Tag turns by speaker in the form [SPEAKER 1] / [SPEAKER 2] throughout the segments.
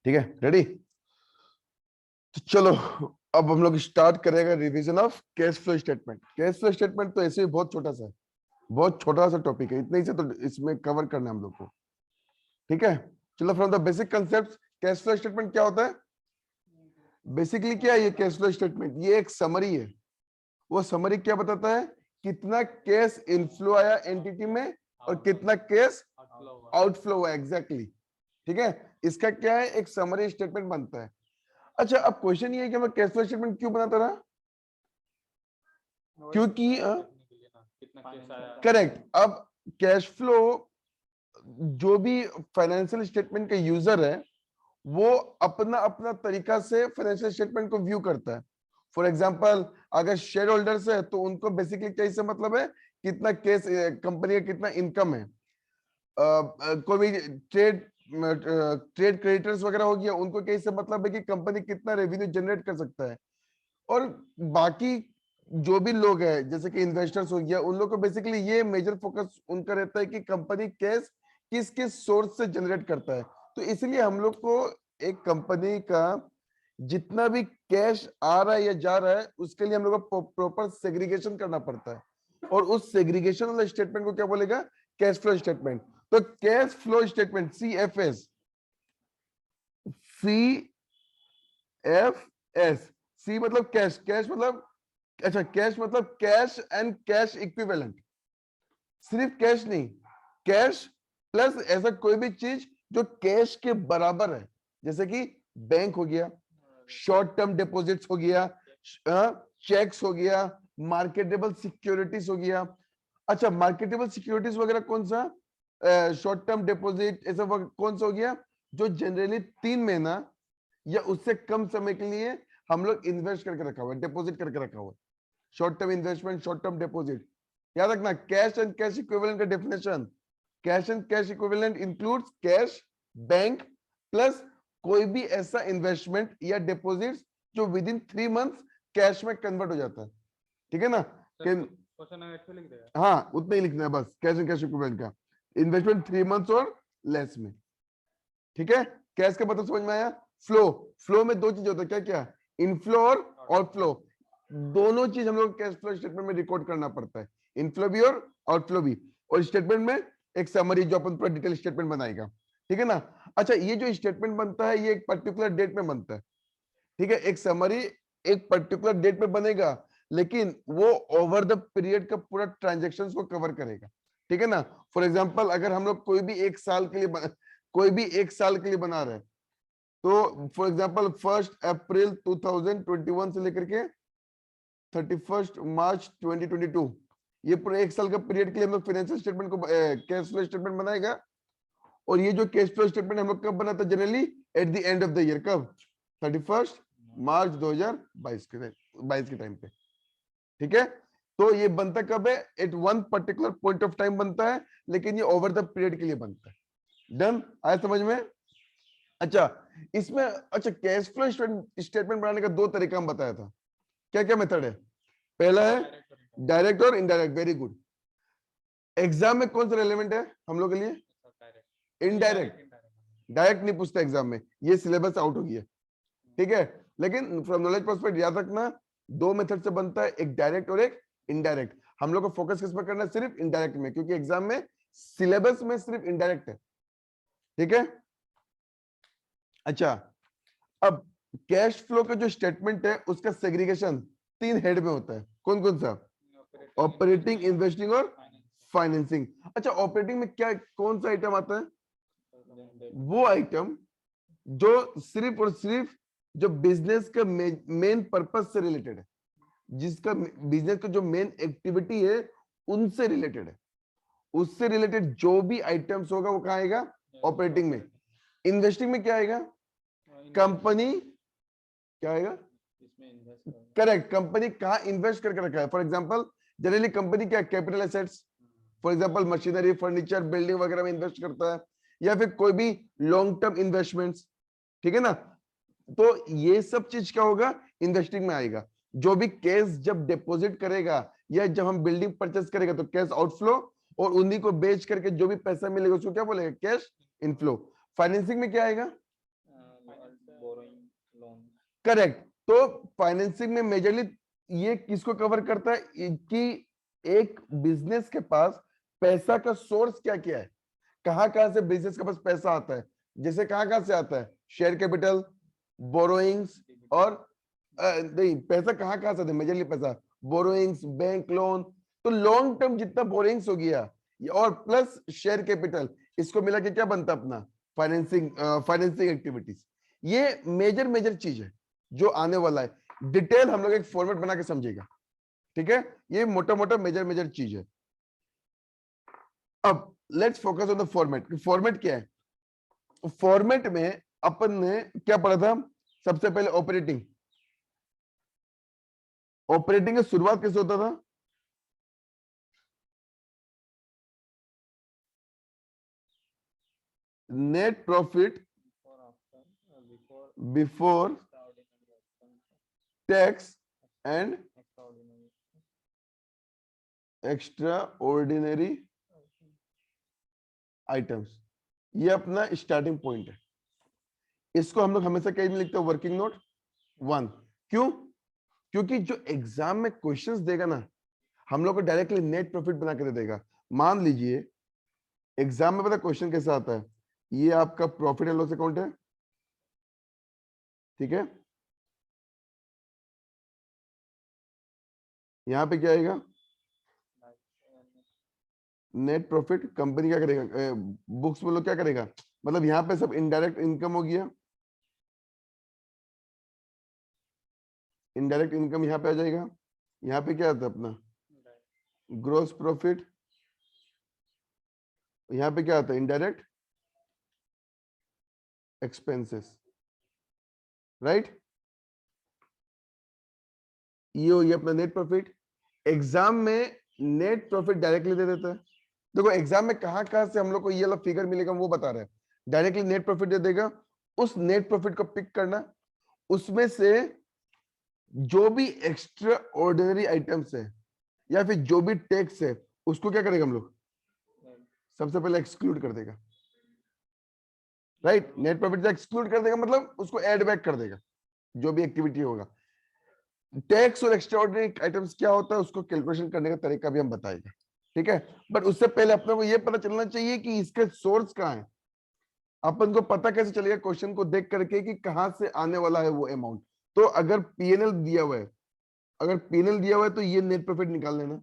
[SPEAKER 1] ठीक है, रेडी? तो चलो अब हम लोग स्टार्ट करेगा revision of cash flow statement. Cash flow statement तो ऐसे ही बहुत छोटा सा है, बहुत छोटा सा टॉपिक है, इतने ही से तो इसमें कवर करना है हम लोग को। ठीक है, चलो from the basic concept, cash flow statement क्या होता है? बेसिकली क्या है ये कैश फ्लो स्टेटमेंट? ये एक समरी है। वो समरी क्या बताता है? कितना कैश इनफ्लो आया एंटिटी में और कितना कैश आउटफ्लो हुआ। एग्जैक्टली, ठीक है, इसका क्या है, एक समरी स्टेटमेंट बनता है। अच्छा, अब क्वेश्चन ये है कि मैं कैश फ्लो स्टेटमेंट क्यों बनाता रहा? क्योंकि करेक्ट, अब कैश फ्लो, जो भी फाइनेंशियल स्टेटमेंट का यूजर है वो अपना अपना तरीका से फाइनेंशियल स्टेटमेंट को व्यू करता है। फॉर एग्जांपल, अगर शेयर होल्डर्स है तो उनको बेसिकली कैसे मतलब है कितना कैश कंपनी का कितना इनकम है। कोई भी ट्रेड क्रेडिटर्स वगैरह हो गया, उनको कैसे मतलब है कि कंपनी कितना रेवेन्यू जनरेट कर सकता है। और बाकी जो भी लोग हैं जैसे कि इन्वेस्टर्स हो गया, उन लोग को बेसिकली ये मेजर फोकस उनका रहता है कि कंपनी कैश किस किस सोर्स से जनरेट करता है। तो इसलिए हम लोग को एक कंपनी का जितना भी कैश आ रहा है या जा रहा है उसके लिए हम लोग को प्रॉपर सेग्रीगेशन करना पड़ता है, और उस सेग्रीगेशन वाला स्टेटमेंट को क्या बोलेगा? Cash flow statement. तो cash flow statement CFS, CFS, C मतलब कैश, कैश मतलब, अच्छा कैश मतलब कैश एंड कैश इक्विवेलेंट। सिर्फ कैश नहीं, कैश प्लस ऐसा कोई भी चीज जो कैश के बराबर है, जैसे कि बैंक हो गया, शॉर्ट टर्म डिपॉजिट्स हो गया, चेक्स हो गया, मार्केटेबल सिक्योरिटीज हो गया। अच्छा, मार्केटेबल सिक्योरिटीज वगैरह कौन सा? शॉर्ट टर्म डिपॉजिट ऐसा कौन सा हो गया जो जनरली 3 महीना या उससे कम समय के लिए हम लोग इन्वेस्ट करके रखा हुआ है, डिपॉजिट करके रखा हुआ है। Short term investment, short term deposit. याद रखना, कैश एंड कैश इक्विवेलेंट का definition, cash and cash equivalent includes cash, bank plus कोई भी ऐसा इन्वेस्टमेंट या डिपॉजिट जो विद इन 3 मंथ्स कैश में कन्वर्ट हो जाता है। ठीक है ना? हाँ, उतना ही लिखना है बस, कैश एंड कैश इक्विवेलेंट का इन्वेस्टमेंट 3 मंथ्स और लेस में। ठीक है, कैश का मतलब समझ में आया? फ्लो, फ्लो में 2 चीज होता है, क्या क्या? इनफ्लो और आउटफ्लो। दोनों चीज हम लोग कैश फ्लो स्टेटमेंट में रिकॉर्ड करना पड़ता है, इनफ्लो भी और आउटफ्लो भी। और स्टेटमेंट में एक समरी जो अपन पूरा डिटेल स्टेटमेंट बनाएगा। ठीक है ना? अच्छा, ये जो स्टेटमेंट बनता है ये एक पर्टिकुलर डेट में बनता है। ठीक है, एक समरी एक पर्टिकुलर डेट में बनेगा, लेकिन वो ओवर द पीरियड का पूरा ट्रांजेक्शन को कवर करेगा। ठीक है ना? फॉर एग्जाम्पल, अगर हम लोग कोई भी एक साल के लिए बना रहे हैं, तो फॉर एग्जाम्पल 1 अप्रैल 2021 से लेकर के 31 मार्च 2022, ये पूरे एक साल का पीरियड के लिए हम लोग फाइनेंशियल स्टेटमेंट को कैश फ्लो स्टेटमेंट बनाएगा। और ये जो कैश फ्लो स्टेटमेंट हम लोग कब बनाते हैं generally? At the end of the year. कब? 31 मार्च 2022 के टाइम पे। ठीक है, तो ये बनता कब है? At one particular point of time बनता है, लेकिन ये ओवर द पीरियड के लिए बनता है। डन? आया समझ में? अच्छा, इसमें अच्छा कैश फ्लो स्टेटमेंट बनाने का 2 तरीका हम बताया था। क्या क्या मेथड है? पहला है डायरेक्ट और इनडायरेक्ट। Very good. एग्जाम में कौन सा रेलेवेंट है हम लोग के लिए? इनडायरेक्ट। डायरेक्ट नहीं पूछता एग्जाम में, ये सिलेबस आउट हो गया। ठीक है, लेकिन फ्रॉम नॉलेज पर्सपेक्टिव याद रखना 2 मेथड से बनता है, एक डायरेक्ट और एक इनडायरेक्ट। हम लोग को फोकस किस पर करना है? सिर्फ इनडायरेक्ट में, क्योंकि एग्जाम में सिलेबस में सिर्फ इनडायरेक्ट है। ठीक है, अच्छा, अब कैश फ्लो का जो स्टेटमेंट है उसका सेग्रीगेशन 3 हेड में होता है। कौन कौन सा? ऑपरेटिंग, इन्वेस्टिंग और फाइनेंसिंग। अच्छा, ऑपरेटिंग में क्या कौन सा आइटम आता है? वो आइटम जो सिर्फ और सिर्फ जो बिजनेस का मेन पर्पस से रिलेटेड है, जिसका बिजनेस का जो मेन एक्टिविटी है उनसे रिलेटेड है, उससे रिलेटेड जो भी आइटम्स होगा वो कहाँ आएगा? ऑपरेटिंग में। इन्वेस्टिंग में क्या आएगा? कंपनी क्या आएगा? करेक्ट, कंपनी कहाँ इन्वेस्ट करके रखा है। फॉर एग्जांपल, जनरली कंपनी क्या? Capital assets, for example machinery, furniture, building वगैरह में इन्वेस्ट करता है, या फिर कोई भी लॉन्ग टर्म इन्वेस्टमेंट्स। ठीक है ना? तो ये सब चीज क्या होगा? इन्वेस्टिंग में आएगा। जो भी कैश जब डिपॉजिट करेगा या जब हम बिल्डिंग परचेस करेगा तो कैश आउटफ्लो, और उन्हीं को बेच करके जो भी पैसा मिलेगा उसको क्या बोलेगा? Cash inflow. फाइनेंसिंग में क्या आएगा? करेक्ट। तो फाइनेंसिंग में मेजरली ये किसको कवर करता है कि एक बिजनेस के पास पैसा का सोर्स क्या क्या है, कहां से बिजनेस के पास पैसा आता है। जैसे कहां से आता है, शेयर कैपिटल, बोरोइंग्स, और नहीं, पैसा कहां से आता है मेजरली, पैसा बोरोइंग्स, बैंक लोन। तो लॉन्ग टर्म जितना बोरोइंग्स हो गया और प्लस शेयर कैपिटल, इसको मिला के क्या बनता है अपना फाइनेंसिंग एक्टिविटीज। ये मेजर मेजर चीज है जो आने वाला है। डिटेल हम लोग एक फॉर्मेट बना के समझेगा, ठीक है। ये मोटा मोटा मेजर मेजर चीज है। अब let's focus on the format. Format क्या है? फॉर्मेट में अपन ने क्या पढ़ा था? सबसे पहले ऑपरेटिंग। ऑपरेटिंग की शुरुआत कैसे होता था? Net profit before tax and extra ordinary items. ये अपना स्टार्टिंग पॉइंट है। इसको हम लोग हमेशा कहीं नहीं लिखते वर्किंग नोट 1। क्यों? क्योंकि जो एग्जाम में क्वेश्चंस देगा ना, हम लोग को डायरेक्टली नेट प्रॉफिट बना के दे देगा। मान लीजिए एग्जाम में पता क्वेश्चन कैसा आता है, ये आपका प्रॉफिट एंड लॉस अकाउंट है, ठीक है। यहां पे क्या आएगा? Net profit. कंपनी क्या करेगा? बुक्स में लोग क्या करेगा, मतलब यहाँ पे सब इनडायरेक्ट इनकम हो गया, इनडायरेक्ट इनकम यहाँ पे आ जाएगा। यहाँ पे क्या आता है अपना ग्रोस प्रॉफिट, यहाँ पे क्या आता है इनडायरेक्ट एक्सपेंसेस, राइट। ये हो गया अपना नेट प्रॉफिट। एग्जाम में नेट प्रॉफिट डायरेक्टली दे देता है। देखो एग्जाम में कहां से हम लोग को ये वाला फिगर मिलेगा वो बता रहा है। डायरेक्टली नेट प्रॉफिट दे देगा। उस नेट प्रॉफिट को पिक करना, उसमें से जो भी एक्स्ट्रा ऑर्डिनरी आइटम्स है या फिर जो भी टैक्स है उसको क्या करेगा हम लोग, सबसे पहले एक्सक्लूड कर देगा, राइट। नेट प्रॉफिट से एक्सक्लूड कर देगा मतलब उसको ऐड बैक कर देगा जो भी एक्टिविटी होगा। टैक्स और एक्स्ट्रा ऑर्डिनरी आइटम्स क्या होता है उसको कैलकुलेशन करने का तरीका भी हम बताएंगे, ठीक है। बट उससे पहले अपने को ये पता चलना चाहिए कि इसके सोर्स कहाँ है। अपन को पता कैसे चलेगा क्वेश्चन को देख करके कि कहां से आने वाला है वो अमाउंट। तो अगर पीएनएल दिया हुआ है, अगर पीएनएल दिया हुआ है तो ये नेट प्रॉफिट निकाल लेना।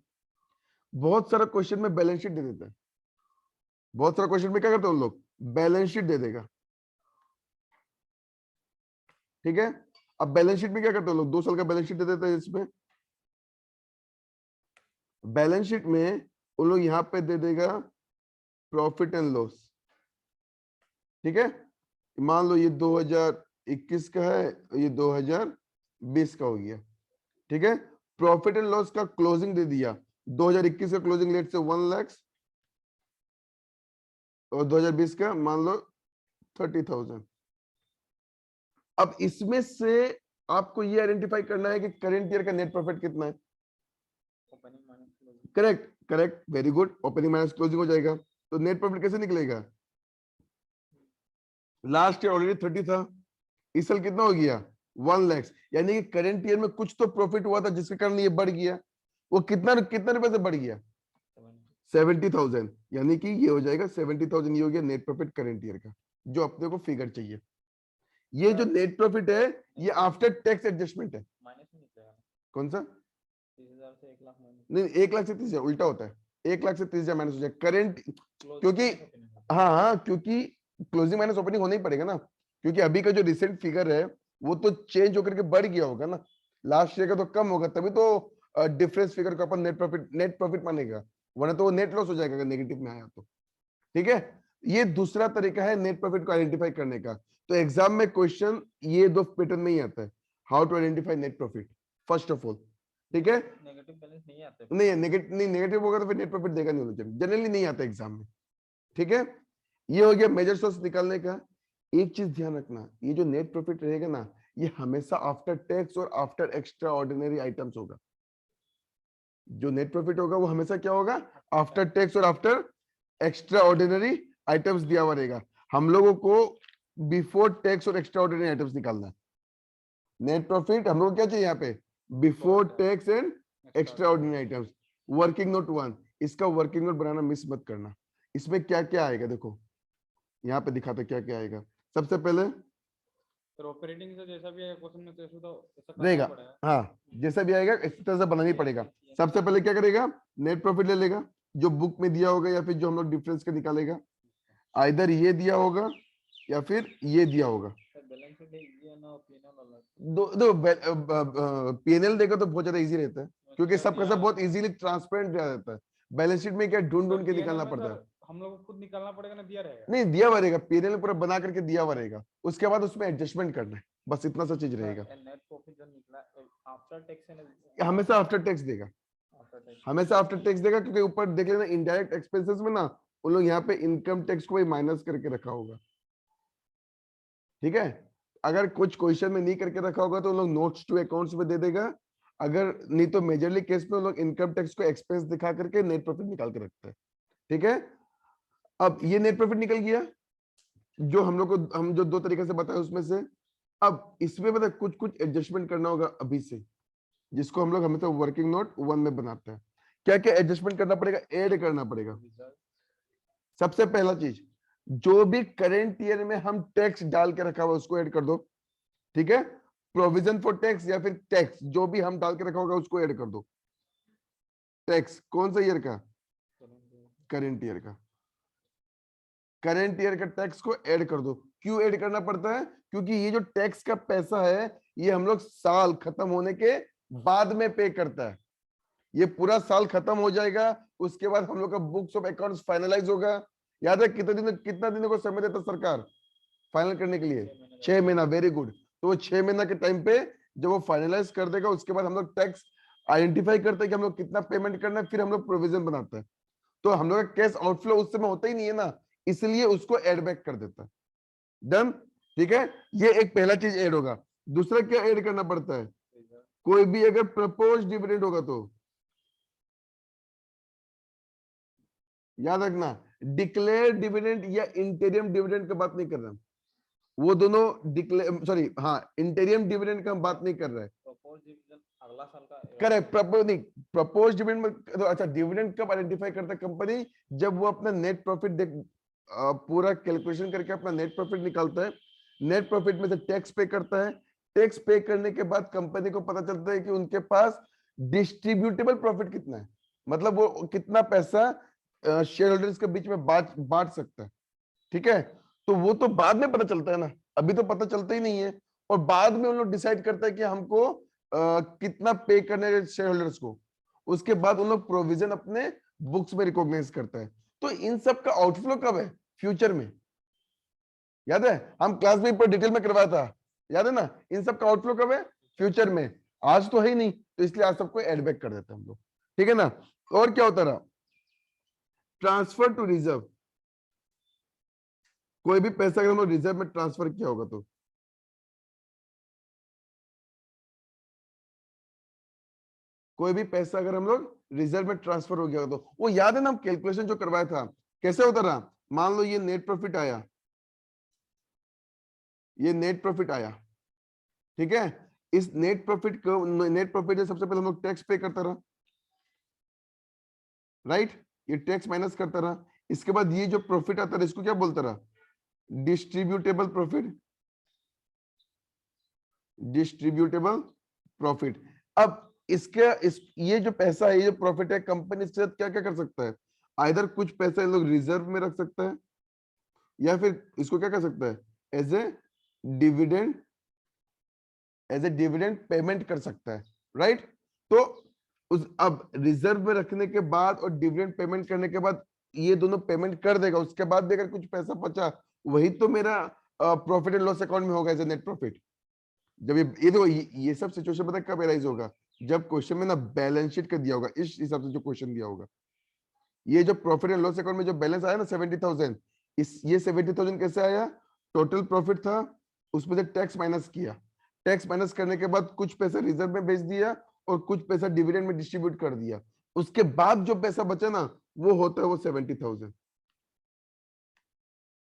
[SPEAKER 1] बहुत सारा क्वेश्चन में बैलेंस शीट दे देता है, बहुत सारा क्वेश्चन में क्या करते हैं उन लोग, बैलेंस शीट दे देगा, ठीक है। अब बैलेंस शीट में क्या करते हैं लोग, 2 साल का बैलेंस शीट दे देते हैं। इसमें बैलेंस शीट में उन लोग यहाँ पे दे देगा प्रॉफिट एंड लॉस, ठीक है। मान लो ये 2021 का है, ये 2020 का हो गया, ठीक है। प्रॉफिट एंड लॉस का क्लोजिंग दे दिया, 2021 का क्लोजिंग लेट से 1 लाख और 2020 का मान लो 30,000। अब इसमें से आपको ये आइडेंटिफाई करना है कि करंट ईयर का नेट प्रॉफिट कितना है। Correct, correct, very good. Opening minus closing हो जाएगा। तो नेट प्रॉफिट कैसे निकलेगा? लास्ट ईयर ऑलरेडी 30 था, इस साल कितना हो गया 1 लाख। यानी कि करंट ईयर में कुछ तो प्रॉफिट हुआ था जिसके कारण ये बढ़ गया। वो कितना कितने रुपए से बढ़ गया? 70,000। यानी कि ये हो जाएगा 70,000। ये हो गया नेट प्रॉफिट करंट ईयर का, जो अपने को फिगर चाहिए। ये जो नेट प्रॉफिट है ये आफ्टर टैक्स एडजस्टमेंट है। कौन सा? 30,000 से 1 लाख नहीं, 1 लाख से 30,000 उल्टा होता है। 1 लाख से 30,000 माइनस हो जाए करंट, क्योंकि हाँ क्योंकि क्लोजिंग माइनस ओपनिंग होना ही पड़ेगा ना, क्योंकि अभी का जो रिसेंट फिगर है वो तो चेंज होकर के बढ़ गया होगा ना, लास्ट ईयर का तो कम होगा, तभी तो डिफरेंस फिगर को अपन नेट प्रॉफिट मानेगा, वरना तो वो नेट लॉस हो जाएगा अगर नेगेटिव में आया तो, ठीक है। ये दूसरा तरीका है नेट प्रॉफिट को आइडेंटिफाई करने का। तो एग्जाम में क्वेश्चन ये 2 पैटर्न में ही आता है, how to identify net profit first of all, ठीक है। नेगेटिव बैलेंस नहीं आता है, नहीं नेगेटिव होगा तो फिर नेट प्रॉफिट देगा नहीं, जनरली नहीं आता एग्जाम में, ठीक है। ये हो गया मेजर सोर्स निकालने का। एक चीज ध्यान रखना, ये जो नेट प्रॉफिट रहेगा ना ये हमेशा आफ्टर टैक्स और आफ्टर एक्स्ट्रा ऑर्डिनरी आइटम्स होगा। जो नेट प्रॉफिट होगा वो हमेशा क्या होगा, आफ्टर टैक्स और आफ्टर एक्स्ट्रा ऑर्डिनरी आइटम्स दिया हुआ रहेगा। हम लोगों को बिफोर टैक्स और एक्स्ट्रा ऑर्डिनरी आइटम्स निकालना है, नेट प्रॉफिट हम लोग क्या चाहिए यहाँ पे, before tax and extra ordinary items. Working note 1, इसका वर्किंग नोट बनाना मिस मत करना। इसमें क्या क्या आएगा देखो, यहाँ पे दिखाते क्या क्या आएगा। सबसे पहले
[SPEAKER 2] ऑपरेटिंग से जैसा भी है क्वेश्चन में तो ऐसा करना
[SPEAKER 1] रहेगा,
[SPEAKER 2] पड़ेगा।
[SPEAKER 1] हाँ जैसा भी आएगा इस तरह से बनाना ही पड़ेगा। सबसे पहले क्या करेगा, नेट प्रॉफिट ले लेगा जो बुक में दिया होगा या फिर जो हम लोग डिफरेंस का निकालेगा, आइदर ये दिया होगा या फिर ये दिया होगा। दो पीएनएल देगा तो बहुत ज्यादा इजी रहता है, क्योंकि सबका सब बहुत इजीली ट्रांसपेरेंट रहता है। बैलेंस शीट में क्या ढूंढ ढूंढ के निकालना पड़ता है,
[SPEAKER 2] हम लोग को खुद निकालना पड़ेगा ना, दिया रहेगा?
[SPEAKER 1] नहीं दिया हुआ रहेगा, पीएनएल पूरा बना करके दिया हुआ रहेगा, उसके बाद उसमें एडजस्टमेंट करना है, बस इतना सा चीज रहेगा।
[SPEAKER 2] नेट प्रॉफिट जो निकला आफ्टर टैक्स
[SPEAKER 1] हमेशा आफ्टर टैक्स देगा, हमेशा आफ्टर टैक्स देगा, क्योंकि ऊपर देख लेना इनडायरेक्ट एक्सपेंसेस में ना उन लोग यहाँ पे इनकम टैक्स को भी माइनस करके रखा होगा। ठीक है, अगर कुछ क्वेश्चन में नहीं करके रखा होगा तो उन लोग नोट्स टू अकाउंट्स में दे देगा, अगर नहीं तो मेजरली केस में उन लोग इनकम टैक्स को एक्सपेंस दिखा करके नेट प्रॉफिट निकाल के रखते हैं। ठीक है, अब ये नेट प्रॉफिट निकल गया जो हम लोग को, हम जो दो तरीके से बताए उसमें से। अब इसमें मतलब कुछ कुछ एडजस्टमेंट करना होगा अभी से, जिसको हम लोग हमेशा वर्किंग नोट 1 में बनाते हैं। क्या क्या एडजस्टमेंट करना पड़ेगा, ऐड करना पड़ेगा। सबसे पहला चीज, जो भी करेंट ईयर में हम टैक्स डाल के रखा हुआ उसको ऐड कर दो। ठीक है, प्रोविजन फॉर टैक्स या फिर टैक्स जो भी हम डाल के रखा होगा उसको ऐड कर दो। टैक्स कौन सा ईयर का, करेंट ईयर का, करेंट ईयर का टैक्स को ऐड कर दो। क्यों ऐड करना पड़ता है, क्योंकि ये जो टैक्स का पैसा है ये हम लोग साल खत्म होने के बाद में पे करता है। ये पूरा साल खत्म हो जाएगा, उसके बाद हम लोग का बुक्स ऑफ अकाउंट्स फाइनलाइज होगा। याद है कितना दिनों को समय देता सरकार फाइनल करने के लिए, 6 महीना। वेरी गुड, तो वो 6 महीना के टाइम पे जब वो फाइनलाइज कर देगा उसके बाद हम लोग टैक्स आइडेंटिफाई करते हैं कि हम लोग कितना पेमेंट करना है, फिर हम लोग प्रोविजन बनाते हैं। तो हम लोग का कैश आउटफ्लो उस समय होता ही नहीं है ना, इसलिए उसको एड बैक कर देता है। डन, ठीक है, ये एक पहला चीज ऐड होगा। दूसरा क्या ऐड करना पड़ता है, कोई भी अगर प्रपोज डिविडेंड होगा तो याद रखना, डिक्लेयर डिविडेंड या इंटीरियम डिविडेंड का बात नहीं कर रहा, वो दोनों डिक्लेयर, सॉरी हाँ इंटीरियम डिविडेंड का हम बात नहीं कर रहे हैं।
[SPEAKER 2] अगला साल का
[SPEAKER 1] करेक्ट, प्रपोज नहीं, प्रपोज डिविडेंड में तो अच्छा डिविडेंड कब आइडेंटिफाई करता है कंपनी, जब वो अपना नेट प्रॉफिट पूरा कैलकुलेशन करके अपना नेट प्रॉफिट निकालता है, नेट प्रॉफिट में से टैक्स पे करता है, टैक्स पे करने के बाद कंपनी को पता चलता है कि उनके पास डिस्ट्रीब्यूटेबल प्रॉफिट कितना है, मतलब वो कितना पैसा शेयर होल्डर्स के बीच में बांट सकता है। ठीक है, तो वो तो बाद में पता चलता है ना, अभी तो पता चलता ही नहीं है। और बाद में उन लोग डिसाइड करता है कि हमको कितना पे करना है शेयर होल्डर्स को, उसके बाद उन लोग प्रोविजन अपने बुक्स में रिकॉग्नाइज करता है। तो इन सब का आउटफ्लो कब है, फ्यूचर में। याद है हम क्लास में पर डिटेल में करवाया था, याद है ना, इन सब का आउटफ्लो कब है, फ्यूचर में। आज तो है ही नहीं, तो इसलिए आज सबको एड बैक कर देते हैं हम लोग। ठीक है ना, और क्या होता रहा, ट्रांसफर टू रिजर्व। कोई भी पैसा अगर हम लोग रिजर्व में ट्रांसफर किया होगा तो कोई भी पैसा अगर हम लोग रिजर्व में ट्रांसफर हो गया तो वो याद है ना, हम कैलकुलेशन जो करवाया था कैसे होता रहा। मान लो ये नेट प्रॉफिट आया, ये नेट प्रॉफिट आया, ठीक है, इस नेट प्रॉफिट को, नेट प्रॉफिट सबसे पहले हम लोग टैक्स पे करता रहा, राइट, ये टैक्स माइनस करता रहा। इसके बाद ये जो प्रॉफिट आता रहा इसको क्या बोलता रहा, डिस्ट्रीब्यूटेबल प्रॉफिट, डिस्ट्रीब्यूटेबल प्रॉफिट। अब ये जो पैसा है, ये जो प्रॉफिट है, कंपनी इसके साथ क्या क्या कर सकता है, आइदर कुछ पैसा इन लोग रिजर्व में रख सकता है या फिर इसको क्या कर सकता है, as a dividend, as a dividend payment कर सकता है, राइट। तो अब रिजर्व में रखने के बाद और डिविडेंड पेमेंट करने के बाद ये दोनों पेमेंट कर देगा, उसके बाद भी अगर कुछ पैसा बचा वही तो मेरा प्रॉफिट एंड लॉस अकाउंट में होगा एज ए नेट प्रॉफिट। जब ये देखो ये सब सिचुएशन पता कब एराइज होगा, जब क्वेश्चन में ना बैलेंस शीट का दिया होगा, इस हिसाब से जो क्वेश्चन दिया होगा। ये जो प्रॉफिट एंड लॉस अकाउंट में जो बैलेंस आया ना 70,000, ये 70,000 कैसे आया, टोटल प्रॉफिट था, उसमें से टैक्स माइनस किया, टैक्स माइनस करने के बाद कुछ पैसा रिजर्व में भेज दिया और कुछ पैसा डिविडेंड में डिस्ट्रीब्यूट कर दिया, उसके बाद जो पैसा बचा ना वो होता है वो 70,000।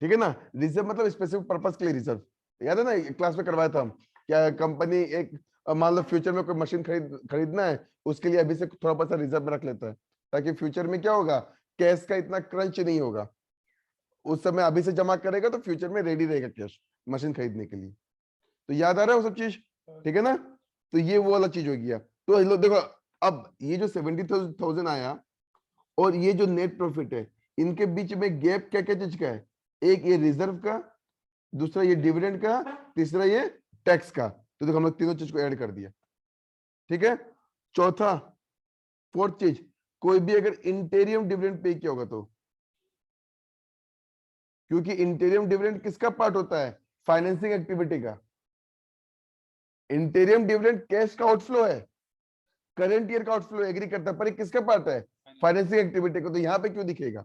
[SPEAKER 1] ठीक है ना, रिजर्व मतलब स्पेसिफिक पर्पस के लिए रिजर्व, याद है ना क्लास में करवाया था हम, क्या कंपनी एक मान लो फ्यूचर में कोई मशीन खरीदना है, उसके लिए अभी से थोड़ा पैसा रिजर्व में रख लेता है, ताकि फ्यूचर में क्या होगा, कैश का इतना क्रंच नहीं होगा, उस समय अभी से जमा करेगा तो फ्यूचर में रेडी रहेगा कैश मशीन खरीदने के लिए। तो याद आ रहा है वो सब चीज, ठीक है ना। तो ये वो वाला चीज हो गया। तो देखो अब ये जो 70,000 आया और ये जो नेट प्रॉफिट है, इनके बीच में गैप क्या क्या चीज का है, एक ये रिजर्व का, दूसरा ये डिविडेंड का, तीसरा ये टैक्स का। तो देखो हम लोग तीनों चीज को ऐड कर दिया, ठीक है। चौथा फोर्थ चीज, कोई भी अगर इंटीरियम डिविडेंड पे किया होगा तो, क्योंकि इंटीरियम डिविडेंड किसका पार्ट होता है, फाइनेंसिंग एक्टिविटी का। इंटीरियम डिविडेंड कैश का आउटफ्लो है, करंट ईयर का आउटफ्लो एग्री करता है, पर ये किसका पार्ट है, फाइनेंसिंग एक्टिविटी को। तो यहाँ पे क्यों दिखेगा,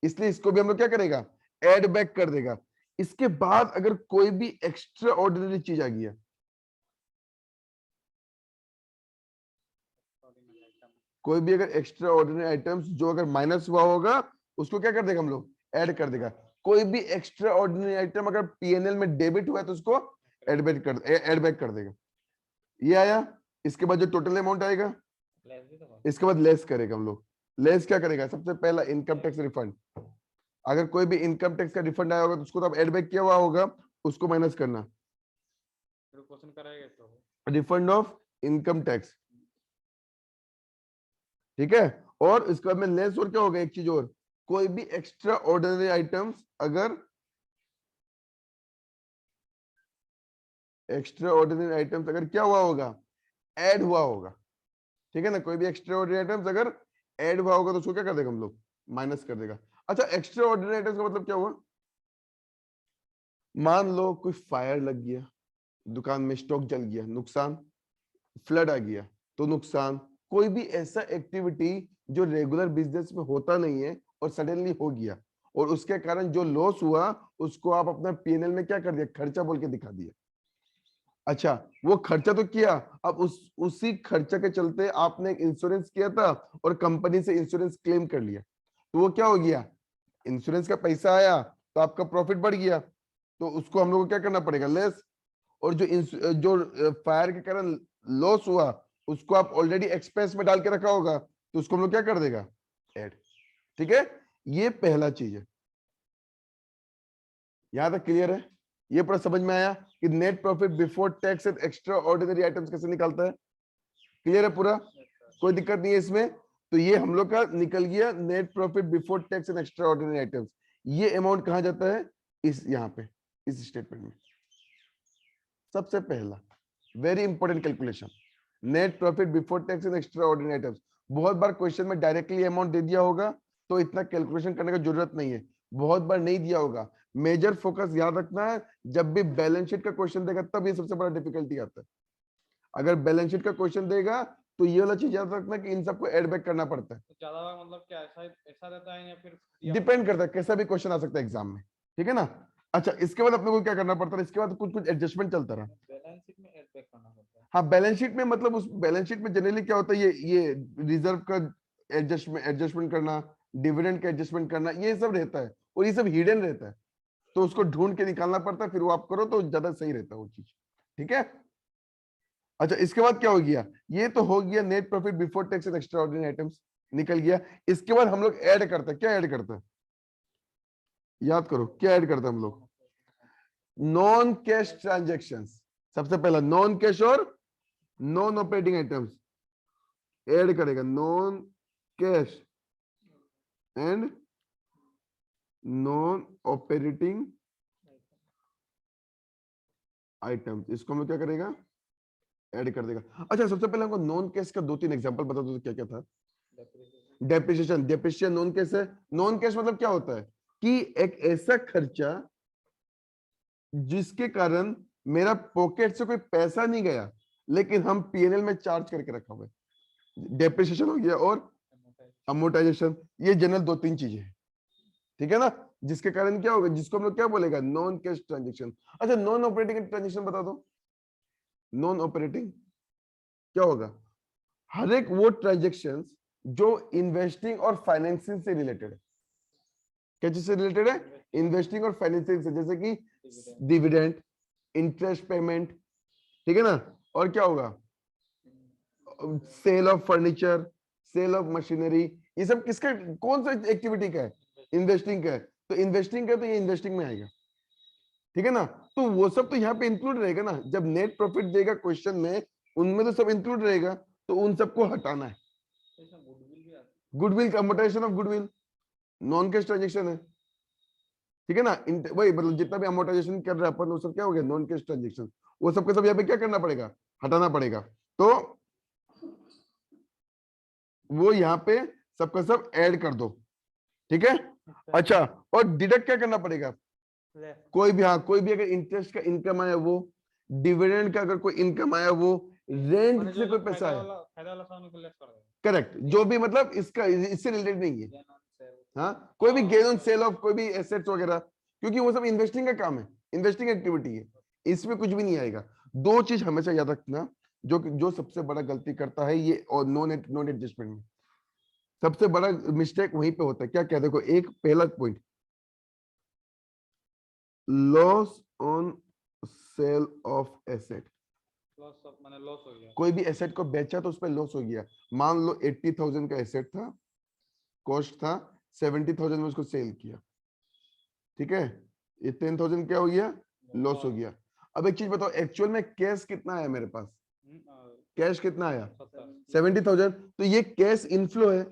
[SPEAKER 1] इसलिए इसको भी हम लोग क्या करेगा, एड बैक कर देगा। इसके बाद अगर कोई भी एक्स्ट्रा ऑर्डिनरी चीज आ गया, कोई भी अगर एक्स्ट्रा ऑर्डिनरी आइटम्स जो अगर माइनस हुआ होगा, उसको क्या कर देगा हम लोग, ऐड कर देगा। कोई भी एक्स्ट्रा ऑर्डिनरी आइटम अगर पीएनएल में डेबिट हुआ है तो उसको ऐड बैक कर देगा। ये आया। इसके बाद जो टोटल अमाउंट आएगा, इसके बाद लेस करेगा हम लोग। लेस क्या करेगा, सबसे पहला इनकम टैक्स रिफंड। अगर कोई भी इनकम टैक्स का रिफंड आया होगा तो उसको तो अब ऐड बैक किया हुआ होगा, उसको माइनस करना,
[SPEAKER 2] क्वेश्चन कराएगा तो
[SPEAKER 1] रिफंड ऑफ इनकम टैक्स, ठीक है। और इसके बाद में लेस, और क्या होगा, एक चीज और, कोई भी एक्स्ट्रा ऑर्डिनरी आइटम्स अगर एक्स्ट्रा ऑर्डिनरी आइटम्स अगर क्या हुआ होगा, ऐड हुआ होगा, ठीक है ना। कोई भी एक्स्ट्रा ऑर्डिनरी आइटम्स अगर ऐड हुआ होगा तो उसको क्या कर देगा हम लोग, माइनस कर देगा। अच्छा, एक्स्ट्रा ऑर्डिनरी आइटम्स का मतलब क्या हुआ, मान लो कोई फायर लग गया, दुकान में स्टॉक जल गया, नुकसान। फ्लड आ गया तो नुकसान। कोई भी ऐसा एक्टिविटी जो रेगुलर बिजनेस में होता नहीं है और सडनली हो गया, और उसके कारण जो लॉस हुआ उसको आप अपना पीएनएल में क्या कर दिया, खर्चा बोल के दिखा दिया। अच्छा, वो खर्चा तो किया, अब उसी खर्चा के चलते आपने एक इंश्योरेंस किया था और कंपनी से इंश्योरेंस क्लेम कर लिया, तो वो क्या हो गया, इंश्योरेंस का पैसा आया तो आपका प्रॉफिट बढ़ गया, तो उसको हम लोग को क्या करना पड़ेगा, लेस। और जो फायर के कारण लॉस हुआ उसको आप ऑलरेडी एक्सपेंस में डाल के रखा होगा, तो उसको हम लोग क्या कर देगा, ऐड। ठीक है, ये पहला चीज है। यहां तक क्लियर है, ये पूरा समझ में आया कि net profit before tax and extra ordinary items कैसे निकालता है। क्लियर है पूरा, कोई दिक्कत नहीं है इसमें। तो ये हम लोग का निकल गया net profit before tax and extra ordinary items. ये अमाउंट कहां जाता है, इस यहाँ पे इस स्टेटमेंट में। सबसे पहला very important calculation, net profit before tax and extra ordinary items. बहुत बार क्वेश्चन में डायरेक्टली अमाउंट दे दिया होगा तो इतना कैलकुलेशन करने की जरूरत नहीं है, बहुत बार नहीं दिया होगा। मेजर फोकस याद रखना है, जब भी बैलेंस शीट का क्वेश्चन देगा तब ये सबसे बड़ा डिफिकल्टी आता है। अगर बैलेंस शीट का क्वेश्चन देगा तो ये वाला चीज याद रखना कि इन सबको एड बैक करना पड़ता है।
[SPEAKER 2] तो ज्यादा मतलब क्या ऐसा ऐसा रहता है या फिर
[SPEAKER 1] डिपेंड करता है, कैसा भी क्वेश्चन आ सकता है एग्जाम में, ठीक है ना। अच्छा, इसके बाद अपने को क्या करना पड़ता है, इसके बाद कुछ कुछ एडजस्टमेंट चलता रहा।
[SPEAKER 2] बैलेंस शीट में ऐड बैक करना पड़ता है।
[SPEAKER 1] हाँ, बैलेंस शीट में मतलब उस बैलेंस शीट में जनरली क्या होता है, ये रिजर्व का एडजस्टमेंट करना, डिविडेंड का एडजस्टमेंट करना, ये सब रहता है और ये सब हिडन रहता है, तो उसको ढूंढ के निकालना पड़ता है, फिर वो आप करो तो ज्यादा सही रहता है वो चीज, ठीक है। अच्छा, इसके बाद क्या हो गया, ये तो हो गया net profit before tax and extra ordinary items निकल गया। इसके बाद हम लोग ऐड करते हैं, क्या ऐड करते हैं, याद करो क्या ऐड करते हैं हम लोग, नॉन कैश ट्रांजेक्शंस। सबसे पहला नॉन कैश और नॉन ऑपरेटिंग आइटम्स ऐड करेगा, non cash and non operating items, इसको हम लोग क्या करेगा, ऐड कर देगा। अच्छा, सबसे पहले हमको नॉन कैश का 2-3 एग्जांपल बता दो, तो क्या क्या था। डेप्रिसिएशन नॉन कैश है। नॉन कैश मतलब क्या होता है कि एक ऐसा खर्चा जिसके कारण मेरा पॉकेट से कोई पैसा नहीं गया, लेकिन हम पीएनएल में चार्ज करके रखा हुआ है। डेप्रिसिएशन हो गया और अमोर्टाइजेशन, ये जनरल 2-3 चीजें हैं, ठीक है ना, जिसके कारण क्या होगा, जिसको हम लोग क्या बोलेगा, नॉन कैश ट्रांजेक्शन। अच्छा, नॉन ऑपरेटिंग ट्रांजेक्शन बता दो। नॉन ऑपरेटिंग क्या होगा, हर एक वो ट्रांजेक्शन जो इन्वेस्टिंग और फाइनेंसिंग से रिलेटेड है। क्या चीज से रिलेटेड है, इन्वेस्टिंग और फाइनेंसिंग से, जैसे कि डिविडेंड, इंटरेस्ट पेमेंट, ठीक है ना। और क्या होगा, sale of furniture, sale of machinery, ये सब किसका, कौन सा एक्टिविटी का है, इन्वेस्टिंग का है। तो इन्वेस्टिंग का तो ये इन्वेस्टिंग में आएगा, ठीक है ना। तो वो सब तो यहाँ पे इंक्लूड रहेगा ना, जब नेट प्रॉफिट देगा क्वेश्चन में, उनमें तो सब इंक्लूड रहेगा, तो उन सबको हटाना है। गुडविल का amortisation of goodwill non cash transaction है, ठीक है ना। वही मतलब जितना भी अमोर्टाइजेशन कर रहे हैं अपन, वो सब क्या हो गया, नॉन कैश ट्रांजेक्शन। वो सबके सब यहाँ पे क्या करना पड़ेगा, हटाना पड़ेगा। तो वो यहाँ पे सबका सब ऐड कर दो, ठीक है। अच्छा, और डिडक्ट क्या करना पड़ेगा, कोई भी, हाँ कोई भी अगर इंटरेस्ट का इनकम आया वो, डिविडेंड का अगर कोई इनकम आया वो, रेंट से कोई पैसा आया, करेक्ट, जो भी मतलब इसका इससे रिलेटेड नहीं है, हाँ कोई भी गेन ऑन सेल ऑफ कोई भी एसेट्स वगैरह, क्योंकि वो सब इन्वेस्टिंग का काम है, इन्वेस्टिंग एक्टिविटी है, इसमें कुछ भी नहीं आएगा। दो चीज हमेशा याद रखना, जो सबसे बड़ा गलती करता है ये, और नॉन एडजस्टमेंट में सबसे बड़ा मिस्टेक वहीं पे होता है। क्या क्या देखो, एक पहला point, loss on sale of asset,
[SPEAKER 2] loss हो गया,
[SPEAKER 1] कोई भी एसेट को बेचा तो उस पर लॉस हो गया। मान लो 80,000 का एसेट था, कॉस्ट था 70,000 में उसको सेल किया, ठीक है, ये 10,000 क्या हो गया, लॉस हो गया। अब एक चीज बताओ, एक्चुअल में कैश कितना आया मेरे पास, कैश कितना आया 70,000, तो ये कैश इनफ्लो है,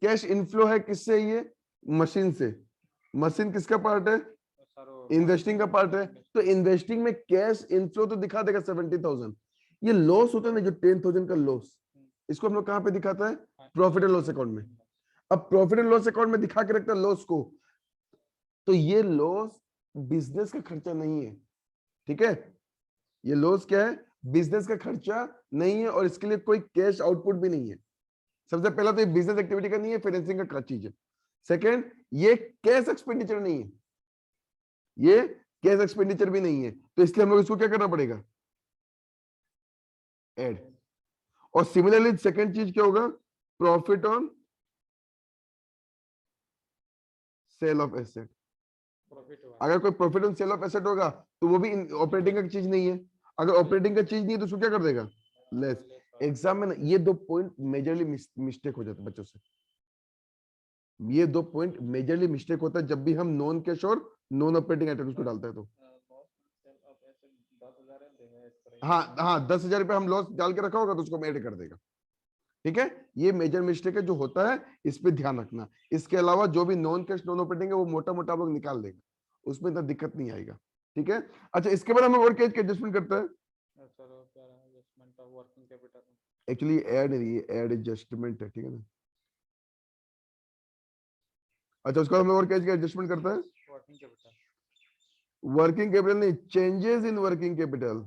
[SPEAKER 1] कैश इनफ्लो है किससे, ये मशीन से, मशीन किसका पार्ट है, इन्वेस्टिंग का पार्ट है। तो इन्वेस्टिंग में कैश इनफ्लो तो दिखा देगा 70,000, ये लॉस होता है ना जो 10,000 का लॉस, इसको हम लोग कहाँ पे दिखाता है, प्रॉफिट एंड लॉस अकाउंट में। अब प्रॉफिट एंड लॉस अकाउंट में दिखा के रखता है लॉस को, तो ये लॉस बिजनेस का खर्चा नहीं है, ठीक है, ये लॉस क्या है, बिजनेस का खर्चा नहीं है, और इसके लिए कोई कैश आउटपुट भी नहीं है। सबसे पहला तो ये बिजनेस एक्टिविटी का नहीं है, फाइनेंसिंग का चीज है। सेकंड, ये कैश एक्सपेंडिचर नहीं है, ये कैश एक्सपेंडिचर भी नहीं है, तो इसलिए हम लोग इसको क्या करना पड़ेगा, ऐड। और सिमिलरली सेकंड चीज क्या होगा, profit on sale of asset. अगर कोई profit on sale of asset होगा तो वो भी ऑपरेटिंग का चीज नहीं है, अगर ऑपरेटिंग का चीज नहीं है तो उसको क्या कर देगा, लेस। एग्जाम में ये दो पॉइंट मेजरली मिस्टेक हो जाता है बच्चों से, ये दो पॉइंट मेजरली मिस्टेक होता है जब भी हम नॉन कैश और नॉन ऑपरेटिंग आइटम्स को डालते हैं। तो हाँ हाँ, 10,000 रुपये हम लॉस डाल के रखा होगा तो उसको ऐड कर देगा, ठीक है। ये मेजर मिस्टेक है जो होता है, इस पे ध्यान रखना। इसके अलावा जो भी नॉन कैश नॉन ऑपरेटिंग है वो मोटा मोटा आप लोग निकाल देगा, उसमें इतना दिक्कत नहीं आएगा, ठीक है। अच्छा, इसके बाद हम और क्या एडजस्टमेंट करते हैं, एक्चुअली ऐड नहीं है, ऐड एडजस्टमेंट है, ठीक है ना। अच्छा, उसके बाद हम और क्या एडजस्टमेंट करता है, वर्किंग कैपिटल नहीं, changes in working capital,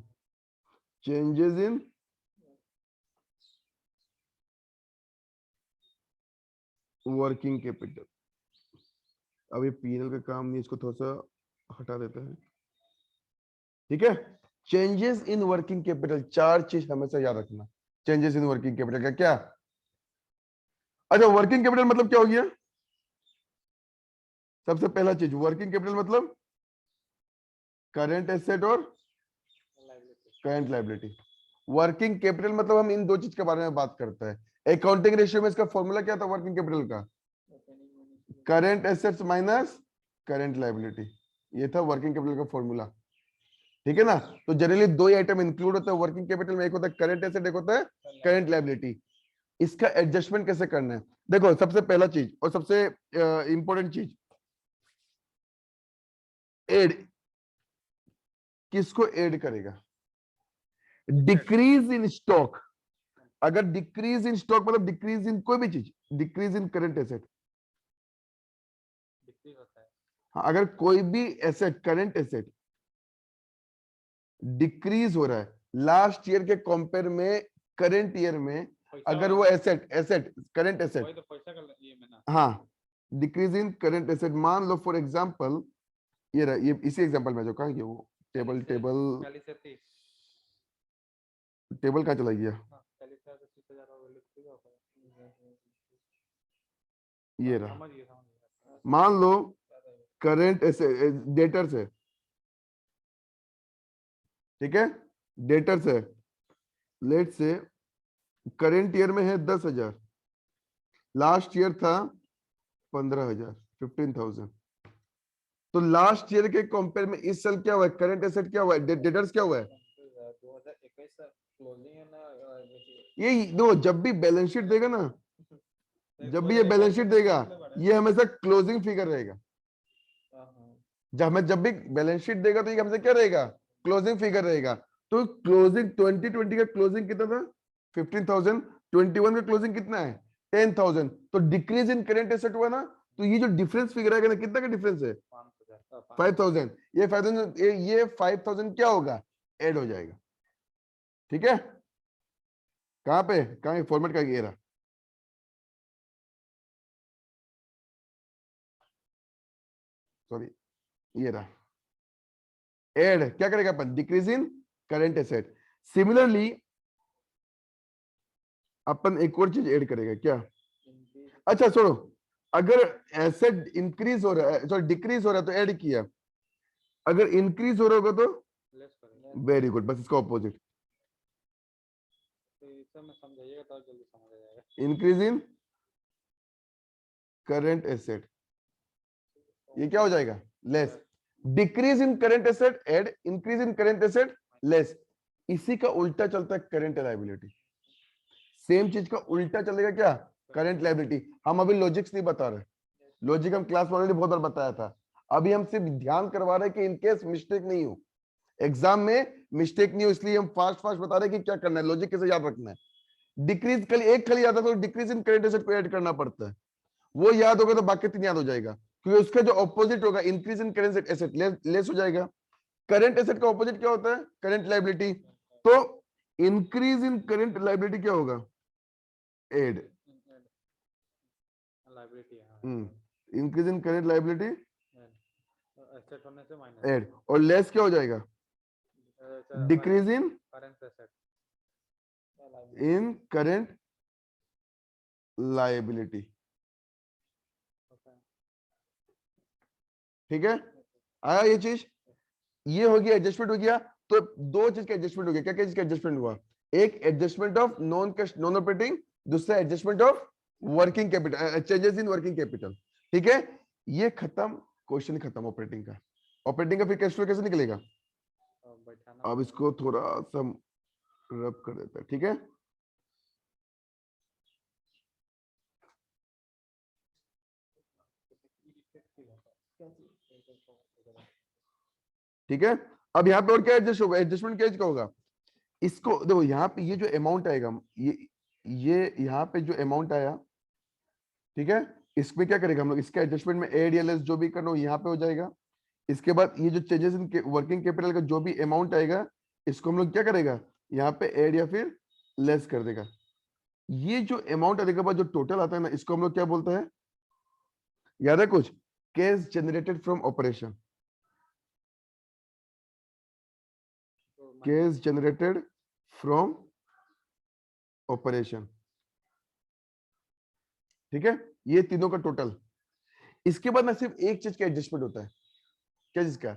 [SPEAKER 1] changes in working capital. अब ये पीएनएल का काम नहीं, इसको थोड़ा सा हटा देते हैं, ठीक है। चेंजेस इन वर्किंग कैपिटल, चार चीज हमेशा याद रखना। चेंजेस इन वर्किंग कैपिटल का क्या, अच्छा वर्किंग कैपिटल मतलब क्या हो गया, सबसे पहला चीज वर्किंग कैपिटल मतलब करंट एसेट और करंट लायबिलिटी। वर्किंग कैपिटल मतलब हम इन दो चीज के बारे में बात करते हैं। अकाउंटिंग रेशियो में इसका फॉर्मूला क्या था वर्किंग कैपिटल का, current assets minus current liability, ये था वर्किंग कैपिटल का फॉर्मूला, ठीक है ना। तो जनरली दो ही आइटम इंक्लूड होता है वर्किंग कैपिटल में, एक होता है करंट एसेट, एक होता है करंट लायबिलिटी। इसका एडजस्टमेंट कैसे करना है, देखो सबसे पहला चीज और सबसे इंपॉर्टेंट चीज, एड किसको ऐड करेगा, डिक्रीज इन स्टॉक। अगर डिक्रीज इन स्टॉक मतलब डिक्रीज इन कोई भी चीज, डिक्रीज इन करंट एसेट, हाँ अगर कोई भी एसेट करंट एसेट डिक्रीज हो रहा है लास्ट ईयर के कंपेयर में, करंट ईयर में, अगर वो एसेट एसेट करंट एसेट, हाँ डिक्रीज इन करंट एसेट, मान लो फॉर एग्जांपल ये रहा, ये इसी एग्जांपल में जो कहा कि वो टेबल टेबल कहाँ चला गया, ये रहा, मान लो करंट एसेट डेटर्स है, ठीक है, डेटर्स है, लेट से करेंट ईयर में है 10,000, लास्ट ईयर था 15,000, 15,000। तो लास्ट ईयर के कंपेयर में इस साल क्या हुआ है, करंट एसेट क्या हुआ है, डेटर्स क्या हुआ है,
[SPEAKER 2] 2021 क्लोजिंग है ना
[SPEAKER 1] ये दो जब भी बैलेंस शीट देगा ना, जब भी ये बैलेंस शीट देगा ये हमेशा क्लोजिंग फिगर रहेगा। जब भी बैलेंस शीट देगा तो ये हमेशा क्या रहेगा, क्लोजिंग फिगर रहेगा। तो क्लोजिंग 2020 का क्लोजिंग कितना था 15,000, 21 का क्लोजिंग कितना है 10,000। तो डिक्रीज इन करेंट एसेट हुआ ना, तो ये जो डिफरेंस फिगर आएगा ना, कितना का डिफरेंस है 5,000। ये 5,000 ये 5,000 क्या होगा, ऐड हो जाएगा। ठीक है, कहां पे, कहां फॉर्मेट का ये रहा, सॉरी ये रहा, ऐड क्या करेगा अपन, decrease in current asset. Similarly अपन एक और चीज ऐड करेगा क्या, अच्छा छोड़ो, अगर एसेट इंक्रीज हो रहा है, सॉरी डिक्रीज हो रहा है तो ऐड किया, अगर इंक्रीज हो रहा होगा तो
[SPEAKER 2] लेस करेंगे।
[SPEAKER 1] वेरी गुड, बस इसका ऑपोजिट,
[SPEAKER 2] तो इसे में समझाइएगा तो जल्दी समझ आ जाएगा।
[SPEAKER 1] इंक्रीज इन करेंट एसेट, ये क्या हो जाएगा, less. Decrease in current asset add, increase in current asset less. इसी का उल्टा चलता है करंट लायबिलिटी, सेम चीज का उल्टा चलेगा क्या, करंट लायबिलिटी। हम अभी लॉजिक्स नहीं बता रहे, लॉजिक हम क्लास में ऑलरेडी बहुत बार बताया था। अभी हम सिर्फ ध्यान करवा रहे हैं कि इनकेस मिस्टेक नहीं हो, एग्जाम में मिस्टेक नहीं हो, इसलिए हम फास्ट फास्ट बता रहे हैं कि क्या करना है, लॉजिक कैसे याद रखना है। डिक्रीज खाली एक खाली याद है तो डिक्रीज इन करेंट एसेट को ऐड करना पड़ता है, वो याद होगा तो बाकी तीन याद हो जाएगा, क्योंकि उसका जो ऑपोजिट होगा increase in current asset less हो जाएगा। करंट एसेट का ऑपोजिट क्या होता है, करंट लायबिलिटी। तो इंक्रीज इन करंट लायबिलिटी क्या होगा, add.
[SPEAKER 2] Liability
[SPEAKER 1] increase in current liability
[SPEAKER 2] asset होने से माइनस
[SPEAKER 1] एड, और लेस क्या हो जाएगा, decrease in
[SPEAKER 2] current asset
[SPEAKER 1] in current liability. ठीक है, आया ये चीज, ये हो गया एडजस्टमेंट हो गया। तो दो चीज का एडजस्टमेंट हो गया, क्या क्या चीज का एडजस्टमेंट हुआ, एक adjustment of non cash non operating, दूसरा adjustment of working capital, changes in working capital. ठीक है, ये खत्म, क्वेश्चन खत्म ऑपरेटिंग का। ऑपरेटिंग का फिर कैश फ्लो कैसे निकलेगा, अब इसको थोड़ा सा रब कर देता है। ठीक है, ठीक है। अब यहाँ पे और क्या एडजस्ट होगा, एडजस्टमेंट क्या होगा, इसको देखो यहाँ पे ये जो अमाउंट आएगा, ये यहाँ पे जो अमाउंट आया, ठीक है, इसमें क्या करेगा हम लोग, इसका एडजस्टमेंट में एड या लेस जो भी करना हो यहाँ पे हो जाएगा। इसके बाद ये जो चेंजेस इन वर्किंग कैपिटल का जो भी अमाउंट आएगा, इसको हम लोग क्या करेगा, यहाँ पे एड या फिर लेस कर देगा। ये जो अमाउंट आने के बाद जो टोटल आता है ना, इसको हम लोग क्या बोलते हैं, याद है कुछ, cash generated from operation, cash generated from operation. ठीक है, ये तीनों का टोटल। इसके बाद ना सिर्फ एक चीज का एडजस्टमेंट होता है, क्या चीज का,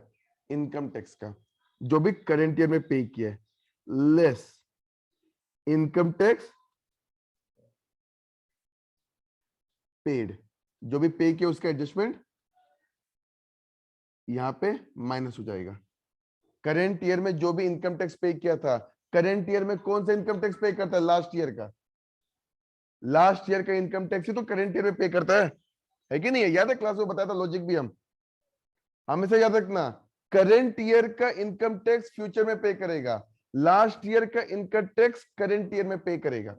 [SPEAKER 1] इनकम टैक्स का, जो भी करंट ईयर में पे किया है, लेस इनकम टैक्स पेड, जो भी पे किया उसका एडजस्टमेंट यहां पे माइनस हो जाएगा। करंट ईयर में जो भी इनकम टैक्स पे किया था, करंट ईयर में कौन सा इनकम टैक्स पे करता है, लास्ट ईयर का, लास्ट ईयर का इनकम टैक्स ही तो करंट ईयर में पे करता है कि नहीं है, याद है क्लास में बताया था लॉजिक भी, हम हमेशा याद रखना, करंट ईयर का इनकम टैक्स फ्यूचर में पे करेगा, लास्ट ईयर का इनकम टैक्स करंट ईयर में पे करेगा।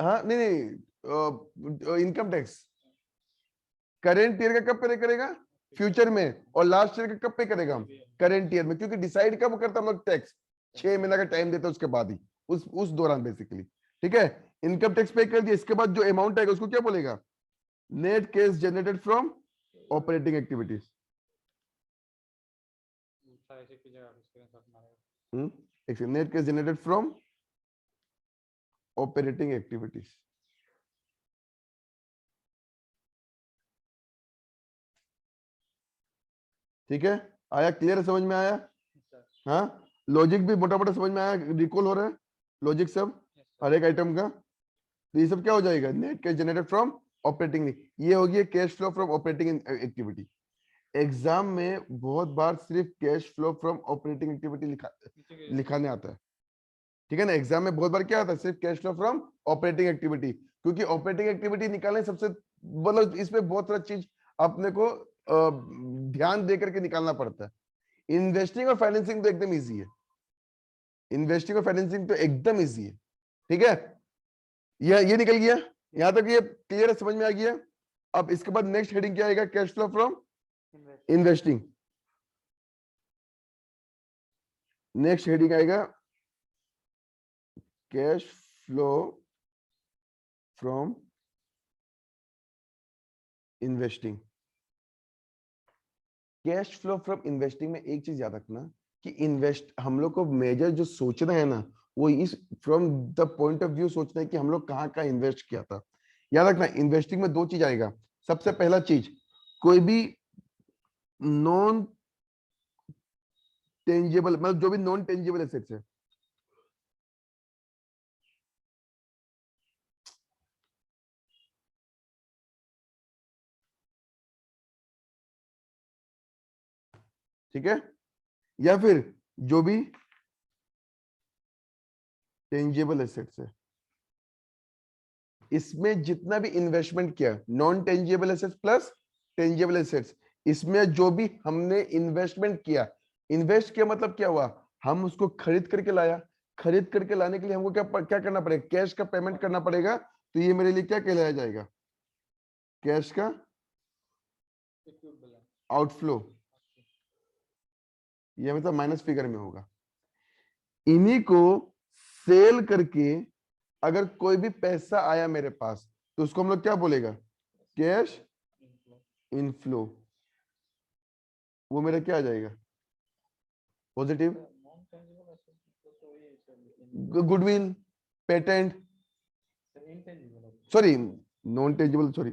[SPEAKER 1] हाँ नहीं नहीं, इनकम टैक्स करंट ईयर का कब पे करेगा, फ्यूचर में, और लास्ट ईयर का कब पे करेगा हम, करंट ईयर में, क्योंकि डिसाइड कब करता हम लोग टैक्स, 6 महीना का टाइम देते हैं उसके बाद ही, उस दौरान बेसिकली। ठीक है, इनकम टैक्स पे कर दिया, इसके बाद जो अमाउंट आएगा उसको क्या बोलेगा, net cash generated from operating activities. Net cash generated from operating activities. ठीक है, आया, क्लियर समझ में आया, हाँ। लॉजिक भी मोटा मोटा समझ में आया, रिकॉल हो रहा है लॉजिक सब हर एक आइटम का। तो ये सब क्या हो जाएगा, net cash generated from operating, ये होगी cash flow from operating activity. Exam में बहुत बार सिर्फ cash flow from operating activity लिखाने आता है, ठीक है ना। एग्जाम में बहुत बार क्या आता है, सिर्फ cash flow from operating activity, क्योंकि ऑपरेटिंग एक्टिविटी निकालने सबसे मतलब इसमें बहुत सारा चीज अपने को ध्यान दे करके निकालना पड़ता है। इन्वेस्टिंग और फाइनेंसिंग तो एकदम इजी है, इन्वेस्टिंग और फाइनेंसिंग तो एकदम इजी है, ठीक है। ये निकल गया, यहां तक ये क्लियर है, समझ में आ गया। अब इसके बाद नेक्स्ट हेडिंग क्या आएगा, cash flow from investing. Next heading आएगा cash flow from investing. Cash flow from investing में एक चीज याद रखना कि इन्वेस्ट हम लोग को मेजर जो सोचना है ना, वो इस from the point of view सोचना है कि हम लोग कहाँ कहाँ इन्वेस्ट किया था। याद रखना इन्वेस्टिंग में दो चीज आएगा। सबसे पहला चीज, कोई भी नॉन टेंजिबल, मतलब जो भी नॉन टेंजिबल एसेट्स है, ठीक है, या फिर जो भी टेंजिबल एसेट्स है, इसमें जितना भी इन्वेस्टमेंट किया, non tangible assets plus tangible assets, इसमें जो भी हमने इन्वेस्टमेंट किया, इन्वेस्ट किया मतलब क्या हुआ, हम उसको खरीद करके लाया, खरीद करके लाने के लिए हमको क्या करना पड़ेगा, कैश का पेमेंट करना पड़ेगा। तो ये मेरे लिए क्या कहलाया जाएगा, कैश का आउटफ्लो, ये मतलब माइनस फिगर में होगा। इन्हीं को सेल करके अगर कोई भी पैसा आया मेरे पास, तो उसको हम लोग क्या बोलेगा, कैश इनफ्लो। वो मेरा क्या आ जाएगा, positive. Goodwill, patent, sorry non tangible, sorry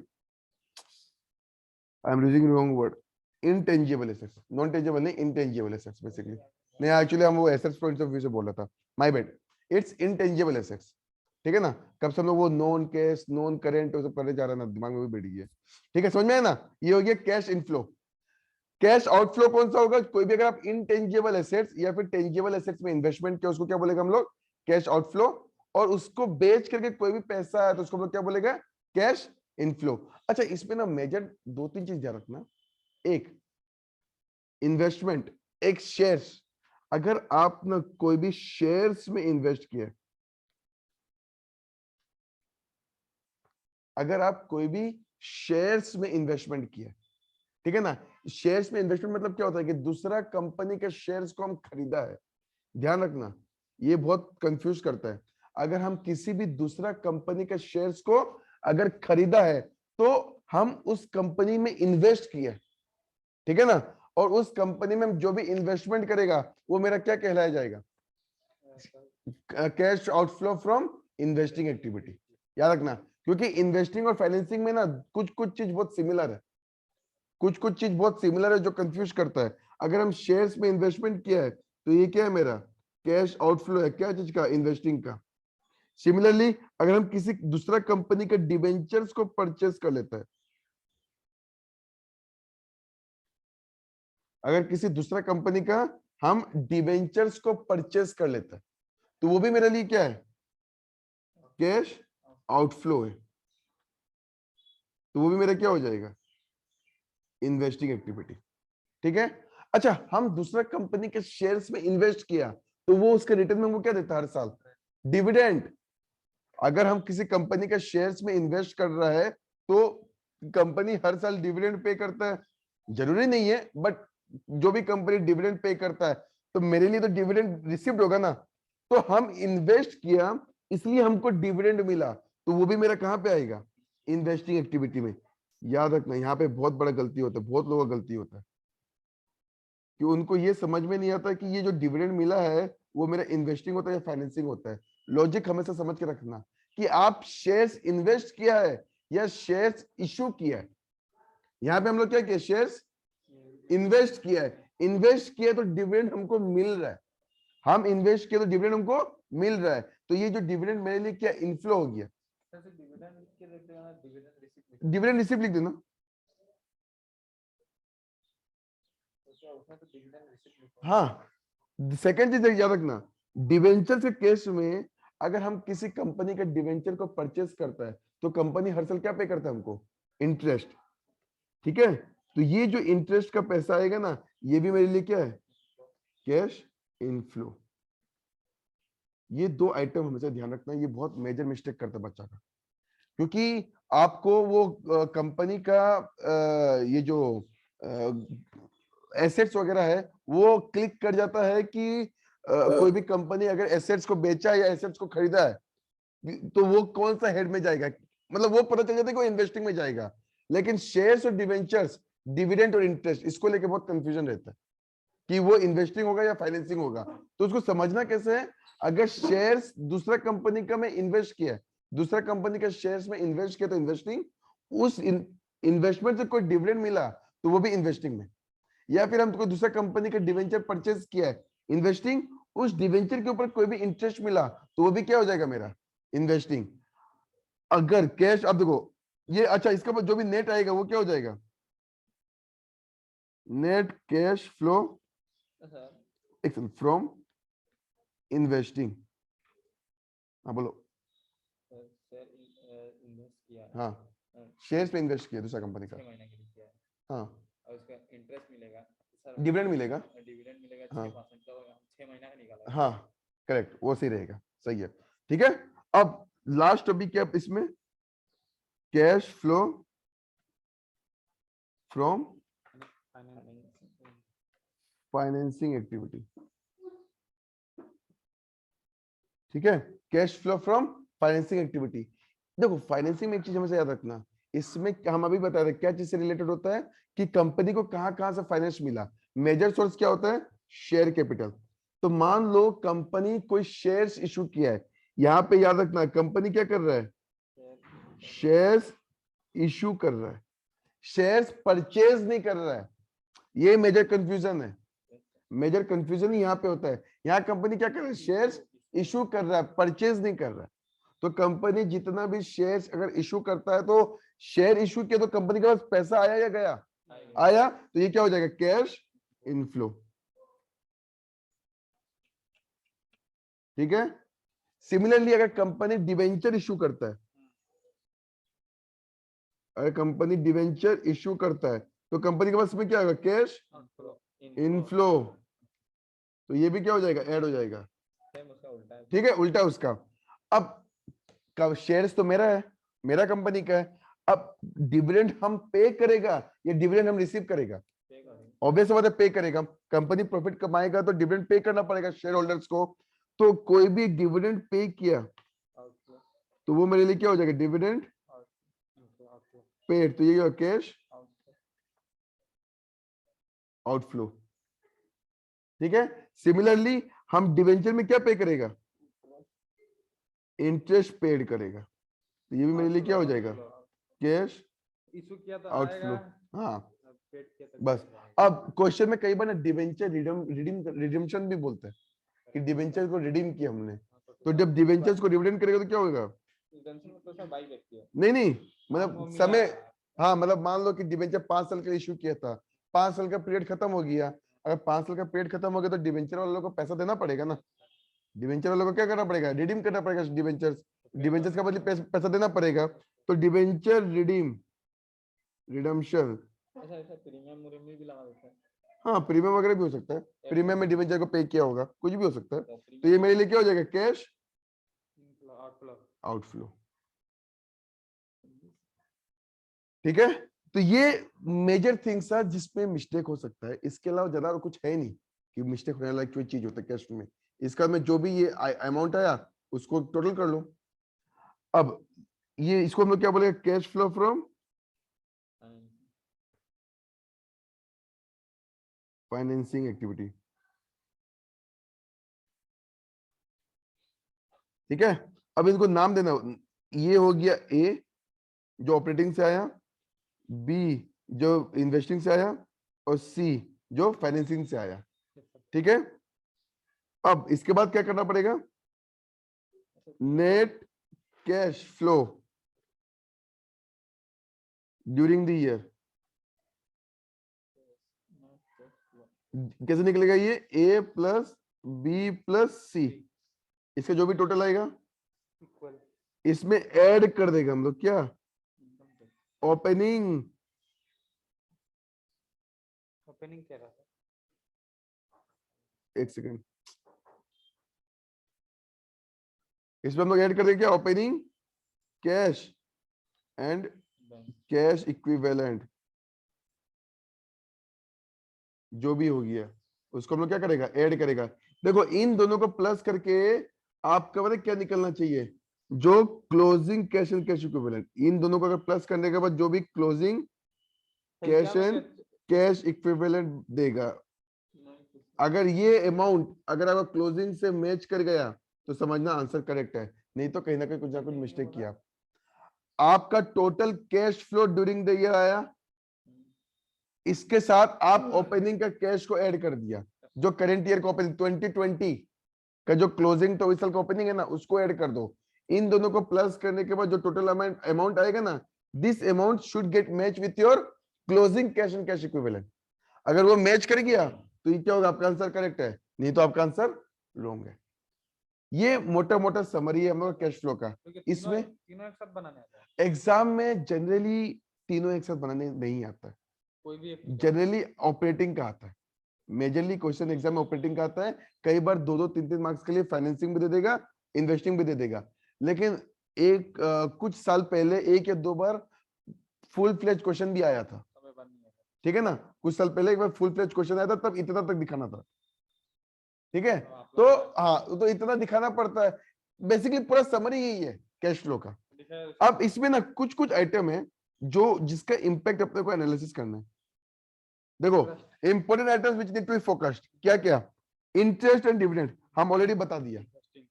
[SPEAKER 1] I am using wrong word, intangible assets, non tangible नहीं, इनटेंजिबल एसेट्स बेसिकली। नहीं एक्चुअली हम वो एसेट्स पॉइंट ऑफ व्यू से बोल रहा था, my bad, it's intangible assets, ठीक है ना। कब से हम लोग वो नॉन कैश नॉन करेंट वो सब करने जा रहे हैं ना, दिमाग में भी बैठ गया, ठीक है, समझ में आया ना। ये हो गया कैश इनफ्लो। कैश आउटफ्लो कौन सा होगा, कोई भी अगर आप इनटेंजिबल एसेट्स या फिर टेंजिबल एसेट्स में इन्वेस्टमेंट किया, उसको क्या बोलेगा हम लोग, कैश आउटफ्लो। और उसको बेच करके कोई भी पैसा आया तो उसको हम लोग क्या बोलेगा, कैश इनफ्लो। अच्छा इसमें ना मेजर दो तीन चीज ध्यान रखना। एक इन्वेस्टमेंट, एक शेयर्स, अगर आप ना कोई भी शेयर्स में इन्वेस्ट किया, अगर आप कोई भी शेयर्स में इन्वेस्टमेंट किया, ठीक है ना। शेयर्स में इन्वेस्टमेंट मतलब क्या होता है कि दूसरा कंपनी के शेयर्स को हम खरीदा है, ध्यान रखना ये बहुत कंफ्यूज करता है। अगर हम किसी भी दूसरा कंपनी के शेयर्स को अगर खरीदा है, तो हम उस कंपनी में इन्वेस्ट किया, ठीक है ना। और उस कंपनी में जो भी इन्वेस्टमेंट करेगा वो मेरा क्या कहलाया जाएगा, cash outflow from investing activity. याद रखना, क्योंकि इन्वेस्टिंग और फाइनेंसिंग में ना कुछ कुछ चीज बहुत सिमिलर है, कुछ कुछ चीज बहुत सिमिलर है जो कंफ्यूज करता है। अगर हम शेयर्स में इन्वेस्टमेंट किया है तो ये क्या है, मेरा कैश आउटफ्लो है, क्या चीज का, इन्वेस्टिंग का। सिमिलरली अगर हम किसी दूसरा कंपनी के डिबेंचर्स को परचेस कर लेता है, अगर किसी दूसरा कंपनी का हम डिबेंचर्स को परचेस कर लेता है, तो वो भी मेरे लिए क्या है, कैश आउटफ्लो है। तो वो भी मेरा क्या हो जाएगा, इन्वेस्टिंग एक्टिविटी, ठीक है। अच्छा हम दूसरा कंपनी के शेयर्स में इन्वेस्ट किया, तो वो उसके रिटर्न में वो क्या देता है हर साल, डिविडेंड। अगर हम किसी कंपनी के शेयर्स में इन्वेस्ट कर रहा है तो कंपनी हर साल डिविडेंड पे करता है, जरूरी नहीं है बट जो भी कंपनी डिविडेंड पे करता है, तो मेरे लिए तो डिविडेंड रिसीव्ड होगा ना। तो हम इन्वेस्ट किया इसलिए हमको डिविडेंड मिला, तो वो भी मेरा कहां पे आएगा, इन्वेस्टिंग एक्टिविटी में। याद रखना यहाँ पे बहुत बड़ा गलती होता है, बहुत लोगों का गलती होता है कि उनको ये समझ में नहीं आता कि ये जो डिविडेंड मिला है वो मेरा इन्वेस्टिंग होता है या फाइनेंसिंग होता है। लॉजिक हमेशा समझ के रखना कि आप शेयर्स इन्वेस्ट किया है या शेयर्स इशू किया है। यहाँ पे हम लोग क्या किया, शेयर्स इन्वेस्ट किया है, इन्वेस्ट किया तो डिविडेंड हमको मिल रहा है, हम इन्वेस्ट किए तो डिविडेंड हमको मिल रहा है, तो ये जो डिविडेंड मेरे लिए क्या इनफ्लो हो गया।
[SPEAKER 2] डिविडेंड लिख के देते हैं, डिविडेंड रिसीप्ट
[SPEAKER 1] डिविडेंड रिसीप्ट लिख देना,
[SPEAKER 2] उसमें तो डिविडेंड रिसीप्ट लिखो।
[SPEAKER 1] हाँ। सेकंड चीज याद रखना, डिवेंचर के केस में अगर हम किसी कंपनी का डिवेंचर को परचेस करता है तो कंपनी हर साल क्या पे करता है हमको, इंटरेस्ट। ठीक है, तो ये जो इंटरेस्ट का पैसा आएगा ना, ये भी मेरे लिए क्या है, कैश इनफ्लो। ये दो आइटम हमेशा ध्यान रखना, ये बहुत मेजर मिस्टेक करता है बच्चा का, क्योंकि आपको वो कंपनी का ये जो एसेट्स वगैरह है वो क्लिक कर जाता है कि कोई भी कंपनी अगर एसेट्स को बेचा या एसेट्स को खरीदा है तो वो कौन सा हेड में जाएगा, मतलब वो पता चल जाता है कि वो इन्वेस्टिंग में जाएगा। लेकिन शेयर्स और डिवेंचर्स, डिविडेंड और इंटरेस्ट, इसको लेके बहुत कंफ्यूजन रहता है कि वो इन्वेस्टिंग होगा या फाइनेंसिंग होगा। तो उसको समझना कैसे है, अगर शेयर्स दूसरा कंपनी का मैं इन्वेस्ट किया, दूसरा कंपनी का शेयर्स में इन्वेस्ट किया तो इन्वेस्टिंग, उस इन्वेस्टमेंट से कोई डिविडेंड मिला तो वो भी इन्वेस्टिंग में, या फिर हम कोई दूसरा कंपनी का डिवेंचर परचेज किया है, इन्वेस्टिंग, उस डिवेंचर के ऊपर कोई भी इंटरेस्ट मिला तो वो भी क्या हो जाएगा मेरा, इन्वेस्टिंग। अगर कैश, अब देखो ये, अच्छा इसके ऊपर जो भी नेट आएगा वो क्या हो जाएगा, net cash flow from investing. हाँ बोलो।
[SPEAKER 2] शेयर इन्वेस्ट किया,
[SPEAKER 1] हाँ, शेयर्स पे इन्वेस्ट किया दूसरा कंपनी का,
[SPEAKER 2] 6 महीने के लिए किया है,
[SPEAKER 1] हाँ,
[SPEAKER 2] और उसका इंटरेस्ट मिलेगा,
[SPEAKER 1] डिविडेंड मिलेगा,
[SPEAKER 2] डिविडेंड मिलेगा,
[SPEAKER 1] हाँ
[SPEAKER 2] 6% का होगा, 6 महीना का निकाला।
[SPEAKER 1] हाँ करेक्ट, वो सही रहेगा, सही है। ठीक है, अब लास्ट टॉपिक क्या इसमें, cash flow from financing activity. ठीक है, cash flow from financing activity. देखो फाइनेंसिंग में एक चीज हमेशा याद रखना, इसमें हम अभी बता रहे क्या चीज से रिलेटेड होता है कि कंपनी को कहां कहां से फाइनेंस मिला। मेजर सोर्स क्या होता है, शेयर कैपिटल। तो मान लो कंपनी कोई शेयर्स इशू किया है, यहां पे याद रखना कंपनी क्या कर रहा है, शेयर्स इशू कर रहा है, शेयर्स परचेज नहीं कर रहा है। ये मेजर कंफ्यूजन है, मेजर कंफ्यूजन यहाँ पे होता है। यहाँ कंपनी क्या कर रहा है, शेयर्स इशू कर रहा है, परचेज नहीं कर रहा है। तो कंपनी जितना भी शेयर्स अगर इशू करता है तो शेयर इशू किया तो कंपनी के पास पैसा आया या गया, आया, तो ये क्या हो जाएगा, कैश इनफ्लो। ठीक है, सिमिलरली अगर कंपनी डिवेंचर इशू करता है, अगर कंपनी डिवेंचर इशू करता है तो कंपनी के पास में क्या होगा, कैश इनफ्लो। तो ये भी क्या हो जाएगा, ऐड हो जाएगा। ठीक है, उल्टा उसका। अब शेयर्स तो मेरा है, मेरा कंपनी का है, अब डिविडेंड हम पे करेगा या डिविडेंड हम रिसीव करेगा, ऑब्वियस बात है पे करेगा। कंपनी प्रॉफिट कमाएगा तो डिविडेंड पे करना पड़ेगा शेयर होल्डर्स को। तो कोई भी डिविडेंड पे किया तो वो मेरे लिए क्या हो जाएगा, डिविडेंड पेड, तो ये कैश आउटफ्लो। ठीक है, सिमिलरली हम डिवेंचर में क्या पे करेगा, इंटरेस्ट पेड करेगा, तो ये भी मेरे लिए क्या हो जाएगा, कैश
[SPEAKER 2] इशू किया तो
[SPEAKER 1] आउटफ्लो।
[SPEAKER 2] आएगा,
[SPEAKER 1] हाँ
[SPEAKER 2] पेड किया तो
[SPEAKER 1] बस। अब क्वेश्चन में कई बार ना डिवेंचर रिडीम्शन भी बोलते हैं कि डिवेंचर को रिडीम किया हमने, तो जब डिवेंचर्स को डिविडेंड करेगा तो क्या होगा, नहीं नहीं, मतलब समय, हाँ मतलब मान लो कि डिवेंचर 5 साल का इशू किया था, 5 साल का पीरियड खत्म हो गया, अगर 5 साल का पीरियड खत्म हो गया तो डिवेंचर वालों को पैसा देना पड़ेगा ना, डिवेंचर वालों को क्या करना पड़ेगा, रिडीम करना पड़ेगा डिवेंचर्स, डिवेंचर्स का बदले पैसा देना पड़ेगा। तो डिवेंचर रिडीम, रिडम्पशन,
[SPEAKER 2] ऐसा प्रीमियम भी लगा देते हैं।
[SPEAKER 1] हाँ प्रीमियम वगैरह भी हो सकता है, प्रीमियम में डिवेंचर को पे किया होगा, कुछ भी हो सकता है। तो ये मेरे लिए क्या हो जाएगा, कैश आउटफ्लो। ठीक है, तो ये मेजर थिंग्स है जिसमें मिस्टेक हो सकता है, इसके अलावा ज्यादा और कुछ है नहीं कि मिस्टेक होने लायक कोई चीज होता है कैश में। इसका में जो भी ये अमाउंट आया उसको टोटल कर लो। अब ये इसको हम लोग क्या बोलेंगे, cash flow from financing activity. ठीक है, अब इनको नाम देना, ये हो गया ए जो ऑपरेटिंग से आया, बी जो इन्वेस्टिंग से आया, और सी जो फाइनेंसिंग से आया। ठीक है, अब इसके बाद क्या करना पड़ेगा, net cash flow during the year. कैसे निकलेगा ये, ए प्लस बी प्लस सी, इसका जो भी टोटल आएगा
[SPEAKER 2] इक्वल
[SPEAKER 1] इसमें ऐड कर देगा हम लोग क्या, ओपनिंग।
[SPEAKER 2] ओपनिंग क्या रहा था?
[SPEAKER 1] एक सेकेंड, इसमें हम लोग ऐड कर देंगे क्या, opening cash and
[SPEAKER 2] bank
[SPEAKER 1] cash equivalent, जो भी हो गया उसको हम लोग क्या करेगा, ऐड करेगा। देखो इन दोनों को प्लस करके आपका मतलब क्या निकलना चाहिए, जो closing cash and cash equivalent, इन दोनों को अगर प्लस करने के बाद जो भी closing cash and cash equivalent देगा, अगर ये अमाउंट अगर आपका क्लोजिंग से मैच कर गया तो समझना आंसर करेक्ट है, नहीं तो कहीं ना कहीं कुछ ना कुछ मिस्टेक किया। आपका total cash flow during the year आया, इसके साथ आप ओपनिंग का कैश को ऐड कर दिया, जो करंट ईयर का ओपनिंग 2020 का जो क्लोजिंग तो इस साल का ओपनिंग है ना, उसको ऐड कर दो। इन दोनों को प्लस करने के बाद जो टोटल अमाउंट आएगा ना, this amount should get match with your closing cash and cash equivalent. अगर वो मैच कर गया तो ये क्या होगा, आपका आंसर करेक्ट है, नहीं तो आपका आंसर रॉन्ग है। ये मोटा मोटा समरी है हम लोग कैश फ्लो का। इसमें
[SPEAKER 2] तीनों एक साथ बनाने आता है,
[SPEAKER 1] एग्जाम में जनरली तीनों एक साथ बनाने नहीं आता है,
[SPEAKER 2] कोई भी एक
[SPEAKER 1] जनरली ऑपरेटिंग का आता है, मेजरली क्वेश्चन एग्जाम में ऑपरेटिंग का आता है। कई बार 2-2 3-3 मार्क्स के लिए फाइनेंसिंग भी दे देगा, इन्वेस्टिंग भी दे देगा। लेकिन कुछ साल पहले 1 या 2 बार फुल फ्लेज क्वेश्चन भी आया था,
[SPEAKER 2] समय बन नहीं है।
[SPEAKER 1] ठीक है ना, कुछ साल पहले एक बार फुल फ्लेज क्वेश्चन आया था, तब इतना तक दिखाना था, ठीक है।
[SPEAKER 2] तो आप
[SPEAKER 1] तो
[SPEAKER 2] लोग
[SPEAKER 1] हाँ, तो इतना दिखाना पड़ता है। बेसिकली पूरा समरी यही है कैश फ्लो का।
[SPEAKER 2] लिखा है
[SPEAKER 1] अब इसमें ना कुछ कुछ आइटम है जो जिसका इंपैक्ट अपने को एनालिसिस करना है। देखो important items which need to be focused, क्या क्या, इंटरेस्ट एंड डिविडेंड हम ऑलरेडी बता दिया।
[SPEAKER 2] Interesting.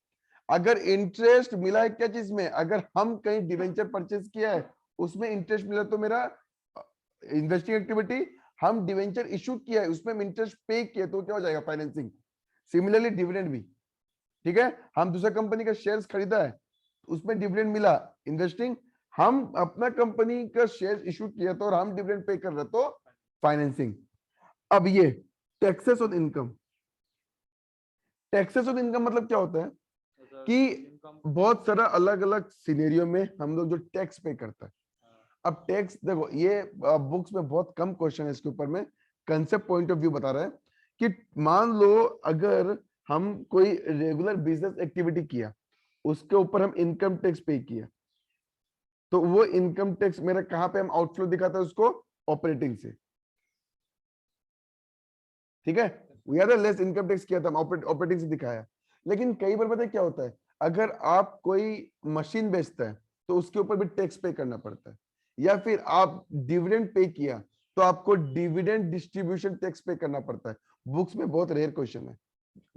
[SPEAKER 1] अगर इंटरेस्ट मिला है क्या चीज में, अगर हम कहीं डिवेंचर परचेज किया है उसमें इंटरेस्ट मिला तो मेरा इन्वेस्टिंग एक्टिविटी, हम डिवेंचर इशू किया है उसमें इंटरेस्ट पे किया तो क्या हो जाएगा, फाइनेंसिंग। सिमिलरली डिविडेंड भी, ठीक है, हम दूसरा कंपनी का शेयर्स खरीदा है उसमें डिविडेंड मिला, इन्वेस्टिंग। हम अपना कंपनी का शेयर इशू किया तो और हम डिविडेंड पे कर रहे तो फाइनेंसिंग। अब ये taxes on income, taxes on income मतलब क्या होता है
[SPEAKER 2] जैसा
[SPEAKER 1] कि
[SPEAKER 2] income
[SPEAKER 1] बहुत सारा अलग अलग सिनेरियो में हम लोग जो टैक्स पे करता है। अब टैक्स देखो ये बुक्स में बहुत कम क्वेश्चन है इसके ऊपर में, कंसेप्ट पॉइंट ऑफ व्यू बता रहा है कि मान लो अगर हम कोई रेगुलर बिजनेस एक्टिविटी किया उसके ऊपर हम इनकम टैक्स पे किया, तो वो इनकम टैक्स मेरा कहां पे हम आउटफ्लो दिखाता है उसको, ऑपरेटिंग से, ठीक है। लेस इनकम टैक्स किया था हम ऑपरेटिंग से दिखाया। लेकिन कई बार पता है क्या होता है, अगर आप कोई मशीन बेचता है तो उसके ऊपर भी टैक्स पे करना पड़ता है, या फिर आप डिविडेंड पे किया तो आपको डिविडेंड डिस्ट्रीब्यूशन टैक्स पे करना पड़ता है। बुक्स में बहुत रेयर क्वेश्चन है,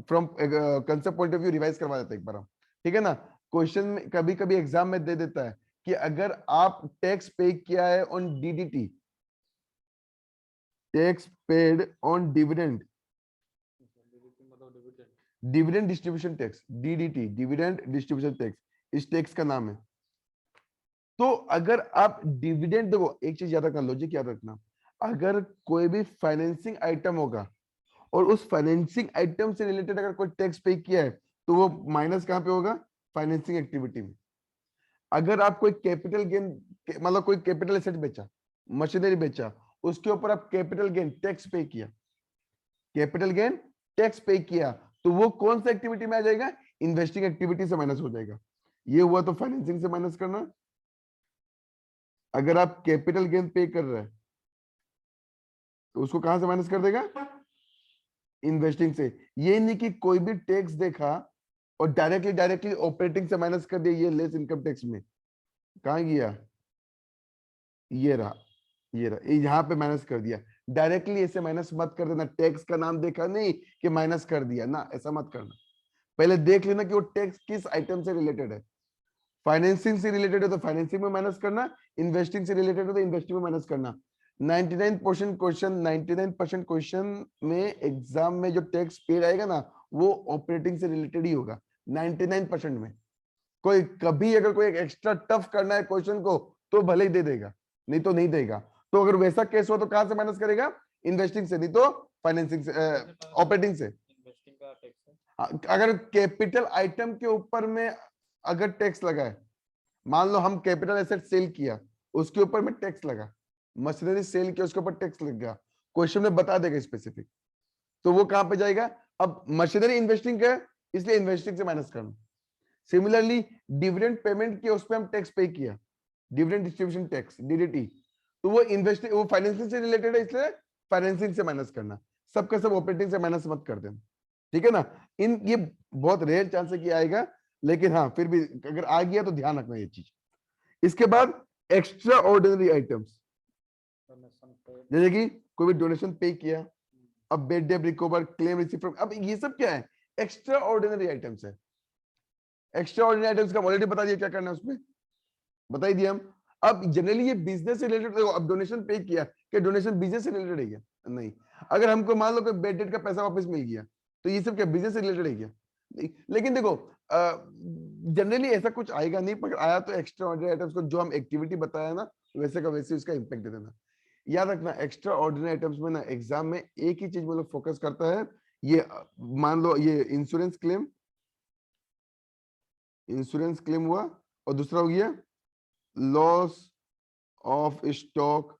[SPEAKER 1] from concept point of view revise करवा देते हैं एक बार हम, ठीक है ना। क्वेश्चन में कभी कभी एग्जाम में दे देता है कि अगर आप टैक्स पे किया है on DDT, tax paid on dividend,
[SPEAKER 2] मतलब dividend.
[SPEAKER 1] Dividend distribution tax, DDT, dividend distribution tax, इस टैक्स का नाम है। तो अगर आप डिविडेंड, देखो एक चीज याद रखना, लॉजिक याद रखना, अगर कोई भी फाइनेंसिंग आइटम होगा और उस फाइनेंसिंग आइटम से रिलेटेड अगर कोई टैक्स पे किया है तो वो माइनस कहां पे होगा, फाइनेंसिंग एक्टिविटी में। अगर आप कोई कैपिटल गेन, मतलब कोई कैपिटल एसेट बेचा, मशीनरी बेचा, उसके ऊपर आप कैपिटल गेन टैक्स पे किया, कैपिटल गेन टैक्स पे किया, तो वो कौन सा एक्टिविटी में आ जाएगा, इन्वेस्टिंग एक्टिविटी से माइनस हो जाएगा। ये हुआ तो फाइनेंसिंग से माइनस करना। अगर आप कैपिटल गेन पे कर रहे हैं तो उसको कहां से माइनस कर देगा, इन्वेस्टिंग से। ये नहीं कि कोई भी टैक्स देखा और डायरेक्टली ऑपरेटिंग से माइनस कर दिया, ये लेस इनकम टैक्स में कहां गया, ये रहा, ये रहा, यहाँ पे माइनस कर दिया। डायरेक्टली ऐसे माइनस मत कर देना, टैक्स का नाम देखा नहीं कि माइनस कर दिया ना, ऐसा मत करना। पहले देख लेना कि वो टैक्स किस आइटम से रिलेटेड है। फाइनेंसिंग से रिलेटेड है तो फाइनेंसिंग में माइनस करना, इन्वेस्टिंग से रिलेटेड है तो इन्वेस्टिंग में माइनस करना। 99% क्वेश्चन में एग्जाम में जो टैक्स पेड आएगा ना वो ऑपरेटिंग से रिलेटेड ही होगा 99% में। कोई कभी अगर कोई एक्स्ट्रा टफ करना है क्वेश्चन को तो भले ही दे देगा, नहीं तो नहीं देगा। तो अगर वैसा केस हो तो कहां से माइनस करेगा? इन्वेस्टिंग से, नहीं तो फाइनेंसिंग से, ऑपरेटिंग से।
[SPEAKER 2] इन्वेस्टिंग का टैक्स है।
[SPEAKER 1] अगर कैपिटल आइटम के ऊपर में अगर टैक्स लगा है, मान लो हम कैपिटल एसेट सेल किया, उसके ऊपर में टैक्स लगा, मशीनरी सेल किया उसके ऊपर टैक्स लग गया, क्वेश्चन में बता देगा स्पेसिफिक, तो वो कहां पे जाएगा? अब मशीनरी इन्वेस्टिंग का है, इसलिए इन्वेस्टिंग से माइनस करना। सिमिलरली डिविडेंड पेमेंट किया, उस पर हम टैक्स पे किया, डिविडेंड डिस्ट्रीब्यूशन टैक्स डीडीटी, तो वो इन्वेस्टिंग, वो फाइनेंसिंग से रिलेटेड है, इसलिए फाइनेंसिंग से माइनस करना। सबका सब ऑपरेटिंग से माइनस मत कर देना, ठीक है ना। इन ये बहुत रेयर चांस है कि आएगा, लेकिन हाँ फिर भी अगर आ गया तो ध्यान रखना ये चीज। इसके बाद एक्स्ट्रा ऑर्डिनरी आइटम्स, जैसे कि कोई भी डोनेशन पे किया, अब bed date recover, claim receive from, अब ये सब क्या है? एक्स्ट्रा ऑर्डिनरी आइटम्स है। एक्स्ट्रा ऑर्डिनरी आइटम्स का ऑलरेडी बता दिया क्या करना है उसमें, बता ही दिया हम। अब जनरली ये बिजनेस से रिलेटेड, अब डोनेशन पे किया, क्या डोनेशन बिजनेस से रिलेटेड है क्या? नहीं। अगर हमको मान लो कोई बेड डेट का पैसा वापस मिल गया, तो ये सब क्या बिजनेस से रिलेटेड है क्या? नहीं। लेकिन देखो जनरली ऐसा कुछ आएगा नहीं, पर आया तो एक्स्ट्रा ऑर्डिनरी आइटम्स को जो हम एक्टिविटी बताया ना, वैसे का वैसे उसका इंपैक्ट दे देना। याद रखना एक्स्ट्रा ऑर्डिनरी आइटम्स में ना एग्जाम में एक ही चीज में लोग फोकस करता है, ये मान लो ये इंश्योरेंस क्लेम, इंश्योरेंस क्लेम हुआ, और दूसरा हो गया लॉस ऑफ स्टॉक,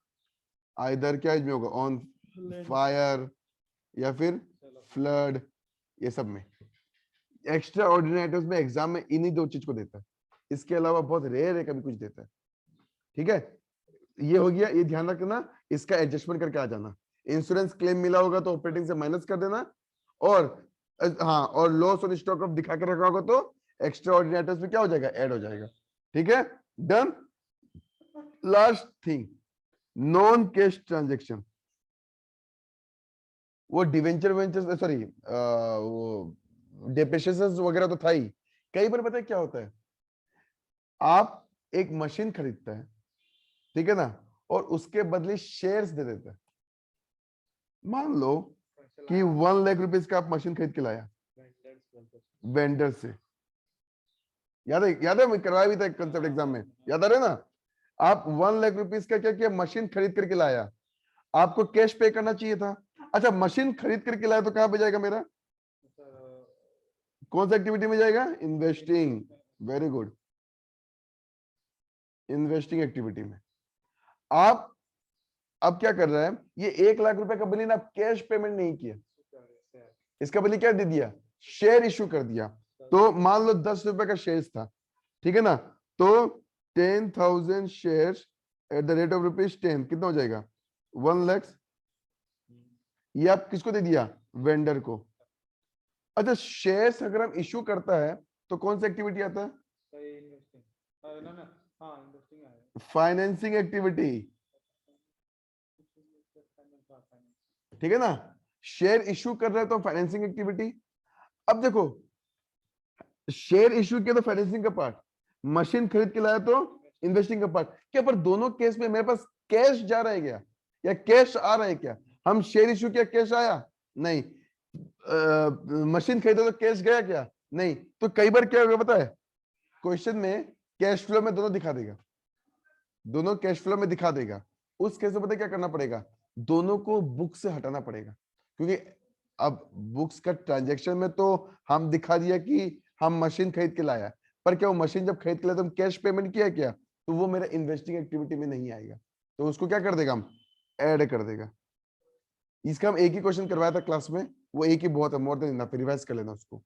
[SPEAKER 1] आइदर क्या इसमें होगा, ऑन फायर या फिर फ्लड, ये सब में एक्स्ट्रा ऑर्डिनरी आइटम्स में एग्जाम में इन्हीं दो चीज को देता है, इसके अलावा बहुत रेयर है कभी कुछ देता है, ठीक है। ये हो गया, ये ध्यान रखना, इसका एडजस्टमेंट करके आ जाना। इंश्योरेंस क्लेम मिला होगा तो ऑपरेटिंग से माइनस कर देना, और हाँ, और लॉस ऑन स्टॉक ऑफ दिखा के रखा होगा तो एक्स्ट्रा ऑर्डिनरी आइटम्स में क्या हो जाएगा, ऐड हो जाएगा, ठीक है, done. Last thing, non cash transaction, वो डिवेंचर वेंचर, सॉरी वो डेप्रिसिएशंस वगैरह तो था ही। कई बार पता है क्या होता है, आप एक मशीन खरीदते हैं, ठीक है ना, और उसके बदले शेयर्स दे देते हैं। मान लो कि 1 लाख रुपीस का आप मशीन खरीद के लाया वेंडर से, याद है मैं करवाया भी था कंसेप्ट एग्जाम में, याद आ रहा है ना। आप 1 लाख रुपीस का क्या किया, मशीन खरीद करके लाया, आपको कैश पे करना चाहिए था। अच्छा, मशीन खरीद करके लाया तो कहां पे जाएगा मेरा, कौन सा एक्टिविटी में जाएगा, investing, very good, investing activity में। आप अब क्या कर रहा है, ये 1 लाख रुपए का बदले ना कैश पेमेंट नहीं किया, इसका बदले क्या दे दिया, शेयर इशू कर दिया। तो मान लो 10 रुपए का शेयर था, ठीक है ना, तो 10,000 share at the rate of ₹10, कितना हो जाएगा, 1 लाख। ये आप किसको दे दिया, वेंडर को। अच्छा, शेयर्स अगर हम इशू करता है तो कौन सा एक्टिविटी आता है, फाइनेंसिंग एक्टिविटी, ठीक है ना। शेयर इशू कर रहे हैं तो फाइनेंसिंग एक्टिविटी। अब देखो, शेयर इशू किया तो फाइनेंसिंग का पार्ट, मशीन खरीद के लाया तो इन्वेस्टिंग का पार्ट। क्या पर दोनों केस में मेरे पास कैश जा रहा है क्या, या कैश आ रहा है क्या? हम शेयर इशू किया, कैश आया नहीं, मशीन खरीदा तो कैश गया क्या, नहीं। तो कई बार क्या होगा पता है, क्वेश्चन में कैश फ्लो में दोनों दिखा देगा, दोनों कैश फ्लो में दिखा देगा। उस केस में पता है क्या करना पड़ेगा, दोनों को बुक से हटाना पड़ेगा, क्योंकि अब बुक्स का ट्रांजैक्शन में तो हम दिखा दिया कि हम मशीन खरीद के लाया, पर क्या वो मशीन जब खरीद के लाया तो हम कैश पेमेंट किया क्या, तो वो मेरा इन्वेस्टिंग एक्टिविटी में नहीं आएगा, तो उसको क्या कर देगा, हम ऐड कर देगा। इसका हम एक ही क्वेश्चन करवाया था क्लास में, वो एक ही बहुत है, मोर देन इनफ, रिवाइज कर लेना उसको,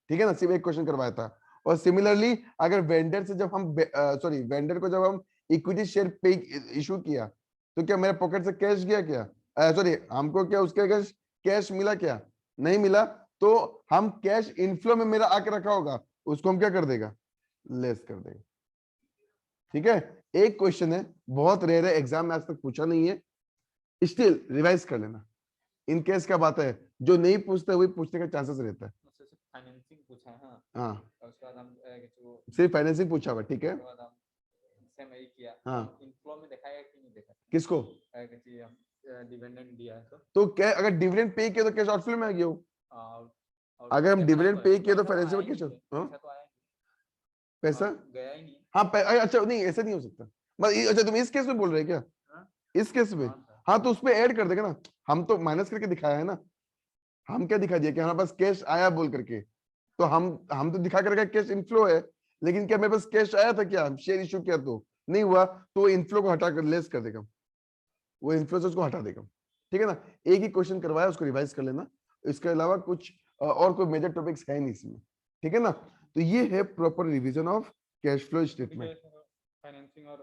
[SPEAKER 1] ठीक है ना, सिर्फ एक क्वेश्चन करवाया था। और सिमिलरली अगर वेंडर से जब हम सॉरी वेंडर को जब हम इक्विटी शेयर पे इशू किया, तो क्या मेरे पॉकेट से कैश गया क्या, सॉरी हमको क्या उसके कैश मिला क्या, नहीं मिला। तो हम कैश इनफ्लो में मेरा आके रखा होगा, उसको हम क्या कर देगा, लेस कर देगा, ठीक है। एक क्वेश्चन है, बहुत रेयर है, एग्जाम में आज तक पूछा नहीं है, स्टिल रिवाइज कर लेना। इन केस क्या बात है, जो नहीं पूछते वही पूछने का चांसेस रहता है।
[SPEAKER 2] फाइनेंसिंग पूछा है,
[SPEAKER 1] हाँ,
[SPEAKER 2] उसके बाद हम
[SPEAKER 1] सिर्फ फाइनेंसिंग पूछा हुआ, ठीक है।
[SPEAKER 2] सेम यही किया,
[SPEAKER 1] हाँ,
[SPEAKER 2] इनफ्लो में दिखाया कि नहीं देखा,
[SPEAKER 1] किसको,
[SPEAKER 2] डिविडेंड दिया है
[SPEAKER 1] तो क्या अगर डिविडेंड पे किया तो कैश आउटफ्लो में आ गया हो, अगर हम डिविडेंड पे किए तो फाइनेंशियल
[SPEAKER 2] कैश
[SPEAKER 1] कैश हाँ
[SPEAKER 2] पैसा तो आया नहीं,
[SPEAKER 1] पैसा
[SPEAKER 2] गया ही नहीं।
[SPEAKER 1] हाँ अच्छा नहीं ऐसा नहीं हो सकता अच्छा तुम इस केस में बोल रहे हैं क्या
[SPEAKER 2] हाँ?
[SPEAKER 1] इस केस में
[SPEAKER 2] हाँ सर।
[SPEAKER 1] हाँ तो उसमें ऐड कर देगा ना हम तो माइनस करके दिखाया है ना हम क्या दिखा दिया कि हमारे पास कैश आया बोल करके तो हम तो दिखा करके कैश इनफ्लो है लेकिन क्या मेरे पास कैश आया था क्या शेयर इशू किया तो नहीं हुआ तो इनफ्लो को हटा कर लेस कर देगा वो इनफ्लो से उसको हटा देगा ठीक है ना एक ही क्वेश्चन करवाया उसको रिवाइज कर लेना इसके अलावा कुछ और कोई मेजर टॉपिक्स है नहीं इसमें ठीक है ना तो ये है proper revision of cash flow statement
[SPEAKER 2] financing और